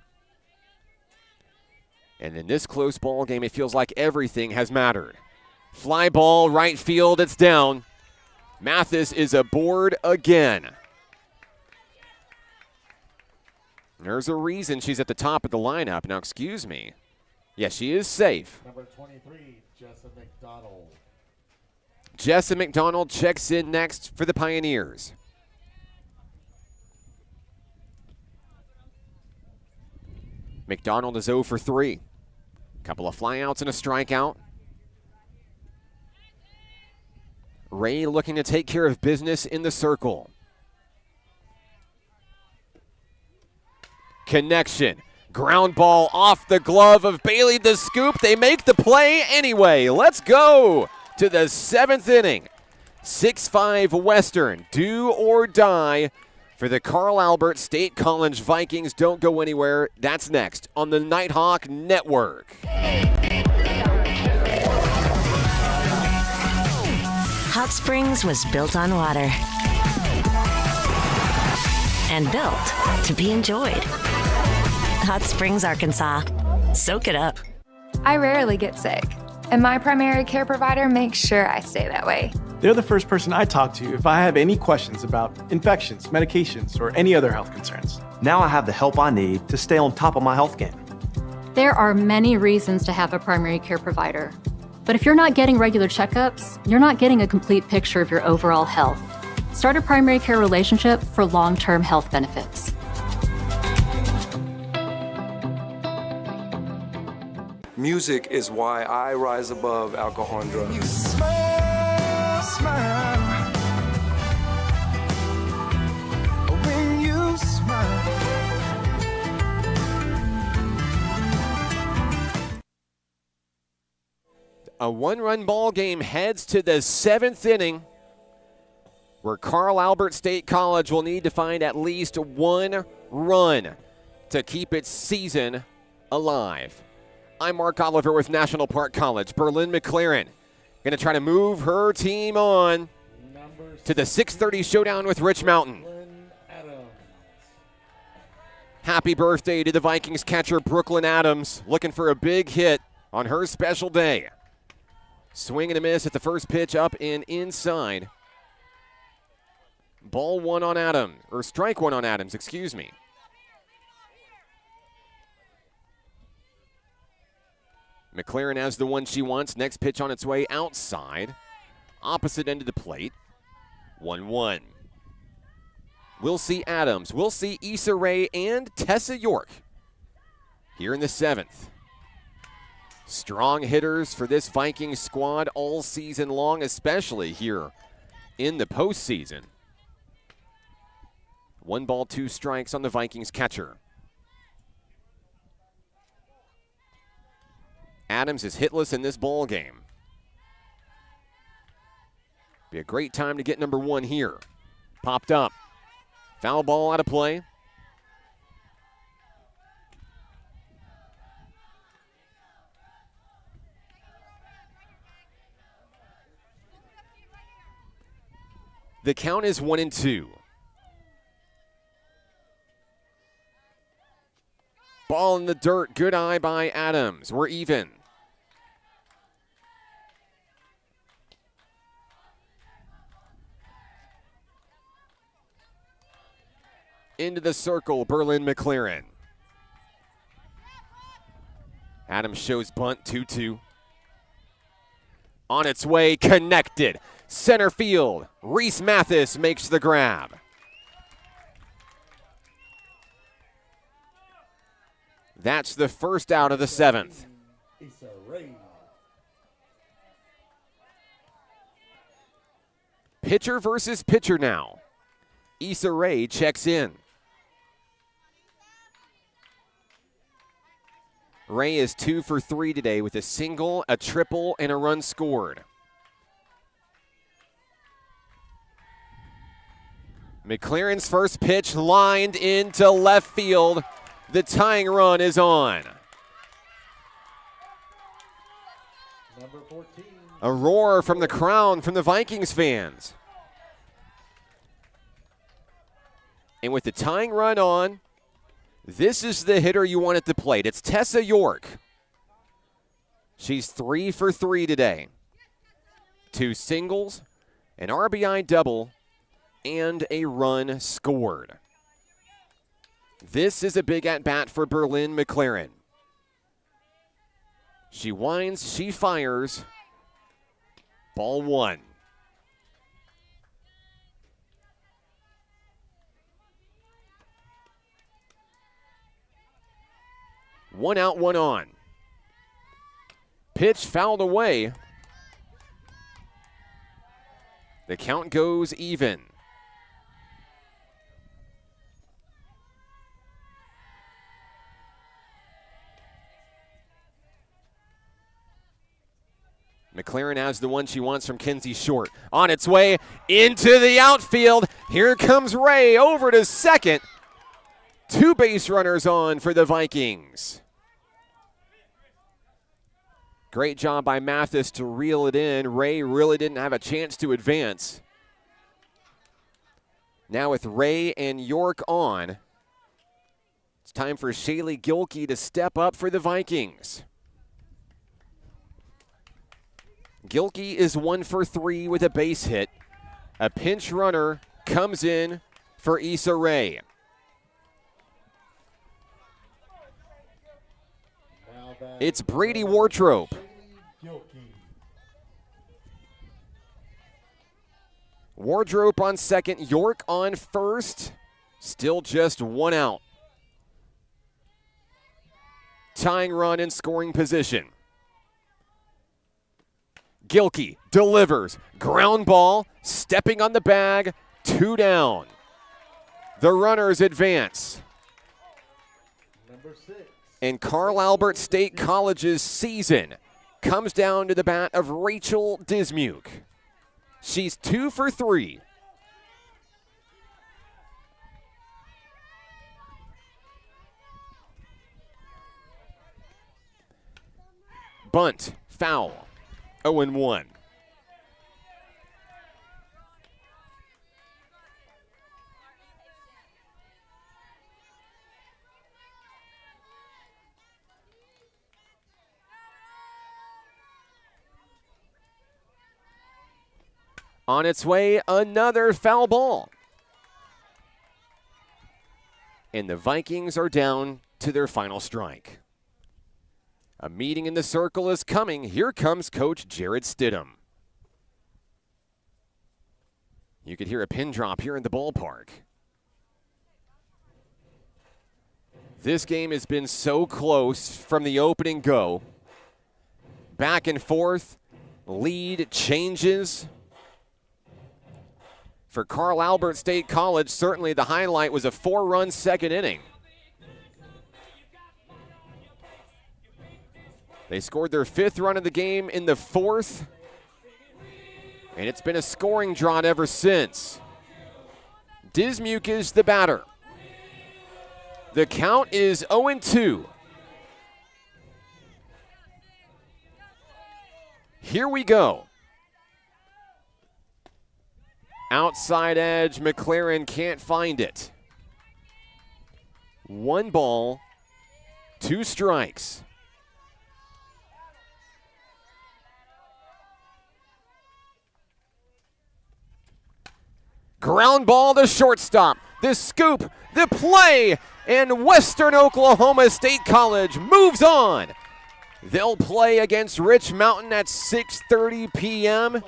And in this close ball game, it feels like everything has mattered. Fly ball, right field, it's down. Mathis is aboard again. There's a reason she's at the top of the lineup. Now, excuse me. Yes, she is safe. Number 23, Jessa McDonald. Jessa McDonald checks in next for the Pioneers. McDonald is 0 for 3. Couple of flyouts and a strikeout. Ray looking to take care of business in the circle. Connection. Ground ball off the glove of Bailey. The scoop. They make the play anyway. Let's go to the 7th inning. 6-5 Western. Do or die for the Carl Albert State College Vikings. Don't go anywhere. That's next on the Nighthawk Network. Hot Springs was built on water and built to be enjoyed. Hot Springs, Arkansas. Soak it up. I rarely get sick, and my primary care provider makes sure I stay that way. They're the first person I talk to if I have any questions about infections, medications, or any other health concerns. Now I have the help I need to stay on top of my health game. There are many reasons to have a primary care provider. But if you're not getting regular checkups, you're not getting a complete picture of your overall health. Start a primary care relationship for long-term health benefits. Music is why I rise above alcohol and drugs. You smile, smile. When you smile. A one-run ball game heads to the 7th inning, where Carl Albert State College will need to find at least one run to keep its season alive. I'm Mark Oliver with National Park College. Berlin McLaren going to try to move her team on to the 6:30 showdown with Rich Mountain. Happy birthday to the Vikings catcher Brooklyn Adams, looking for a big hit on her special day. Swing and a miss at the first pitch, up and inside. Ball one on Adams, or strike one on Adams, excuse me. McLaren has the one she wants. Next pitch on its way outside. Opposite end of the plate. 1-1. We'll see Adams. We'll see Issa Rae and Tessa York here in the 7th. Strong hitters for this Vikings squad all season long, especially here in the postseason. 1 ball, 2 strikes on the Vikings catcher. Adams is hitless in this ball game. Be a great time to get number 1 here. Popped up. Foul ball out of play. The count is 1-2. Ball in the dirt. Good eye by Adams. We're even. Into the circle, Berlin McLaren. Adams shows bunt, 2-2. On its way, connected. Center field, Reese Mathis makes the grab. That's the first out of the 7th. Issa Rae. Pitcher versus pitcher now. Issa Rae checks in. Rae is 2 for 3 today with a single, a triple, and a run scored. McLaren's first pitch lined into left field. The tying run is on. Number 14. A roar from the crowd from the Vikings fans. And with the tying run on, this is the hitter you want at the plate. It's Tessa York. She's 3 for 3 today. 2 singles, an RBI double, and a run scored. This is a big at-bat for Berlin McLaren. She winds, she fires. Ball 1. One out, one on. Pitch fouled away. The count goes even. McLaren has the one she wants from Kinsey Short. On its way into the outfield. Here comes Ray over to second. 2 base runners on for the Vikings. Great job by Mathis to reel it in. Ray really didn't have a chance to advance. Now with Ray and York on, it's time for Shaylee Gilkey to step up for the Vikings. Gilkey is 1 for 3 with a base hit. A pinch runner comes in for Issa Rae. It's Brady Wardrobe. Wardrobe on second, York on first. Still just 1 out. Tying run in scoring position. Gilkey delivers. Ground ball, stepping on the bag, 2 down. The runners advance. Number 6. And Carl Albert State College's season comes down to the bat of Rachel Dismuke. She's 2 for 3. Bunt, foul, 0-1. On its way, another foul ball. And the Vikings are down to their final strike. A meeting in the circle is coming. Here comes Coach Jared Stidham. You could hear a pin drop here in the ballpark. This game has been so close from the opening go. Back and forth, lead changes. For Carl Albert State College, certainly the highlight was a 4-run second inning. They scored their 5th run of the game in the 4th, and it's been a scoring drought ever since. Dismuke is the batter. The count is 0-2. Here we go. Outside edge, McLaren can't find it. 1 ball, 2 strikes. Ground ball to shortstop. The scoop, the play, and Western Oklahoma State College moves on. They'll play against Rich Mountain at 6:30 p.m.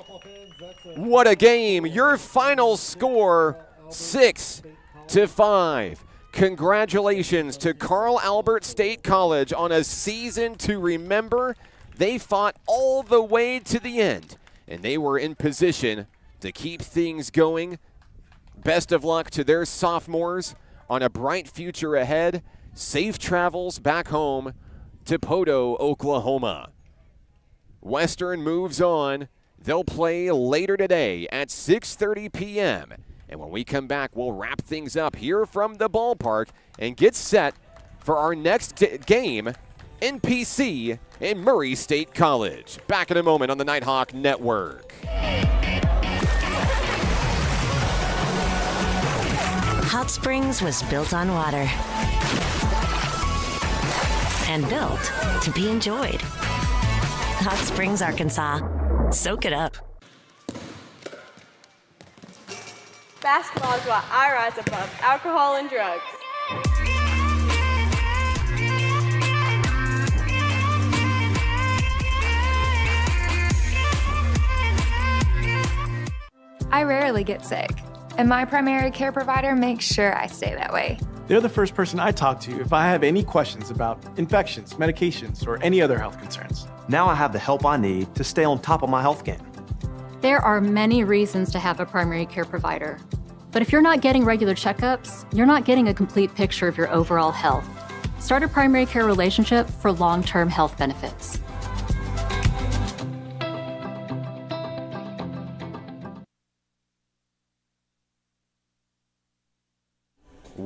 What a game. Your final score, 6-5. Congratulations to Carl Albert State College on a season to remember. They fought all the way to the end, and they were in position to keep things going. Best of luck to their sophomores on a bright future ahead. Safe travels back home to Poto, Oklahoma. Western moves on. They'll play later today at 6:30 p.m. And when we come back, we'll wrap things up here from the ballpark and get set for our next game, NPC and Murray State College. Back in a moment on the Nighthawk Network. Hot Springs was built on water and built to be enjoyed. Hot Springs, Arkansas. Soak it up. Basketball is why I rise above alcohol and drugs. I rarely get sick, and my primary care provider makes sure I stay that way. They're the first person I talk to if I have any questions about infections, medications, or any other health concerns. Now I have the help I need to stay on top of my health game. There are many reasons to have a primary care provider. But if you're not getting regular checkups, you're not getting a complete picture of your overall health. Start a primary care relationship for long-term health benefits.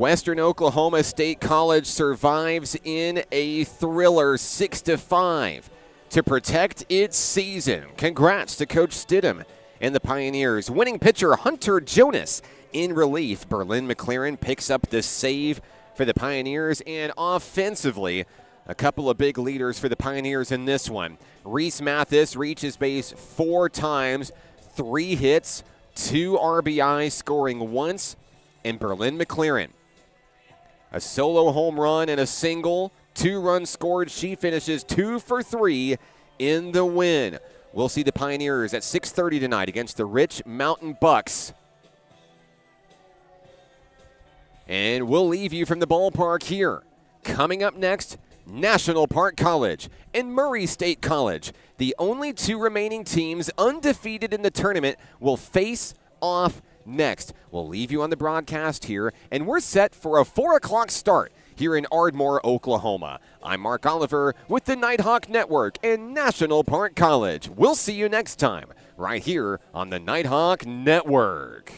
Western Oklahoma State College survives in a thriller 6-5 to protect its season. Congrats to Coach Stidham and the Pioneers. Winning pitcher Hunter Jonas in relief. Berlin McLaren picks up the save for the Pioneers, and offensively, a couple of big leaders for the Pioneers in this one. Reese Mathis reaches base 4 times, 3 hits, 2 RBIs, scoring once, and Berlin McLaren, a solo home run and a single, 2 runs scored. She finishes 2 for 3 in the win. We'll see the Pioneers at 6:30 tonight against the Rich Mountain Bucks. And we'll leave you from the ballpark here. Coming up next, National Park College and Murray State College, the only 2 remaining teams undefeated in the tournament, will face off next. We'll leave you on the broadcast here, and we're set for a 4 o'clock start here in Ardmore, Oklahoma. I'm Mark Oliver with the Nighthawk Network and National Park College. We'll see you next time right here on the Nighthawk Network.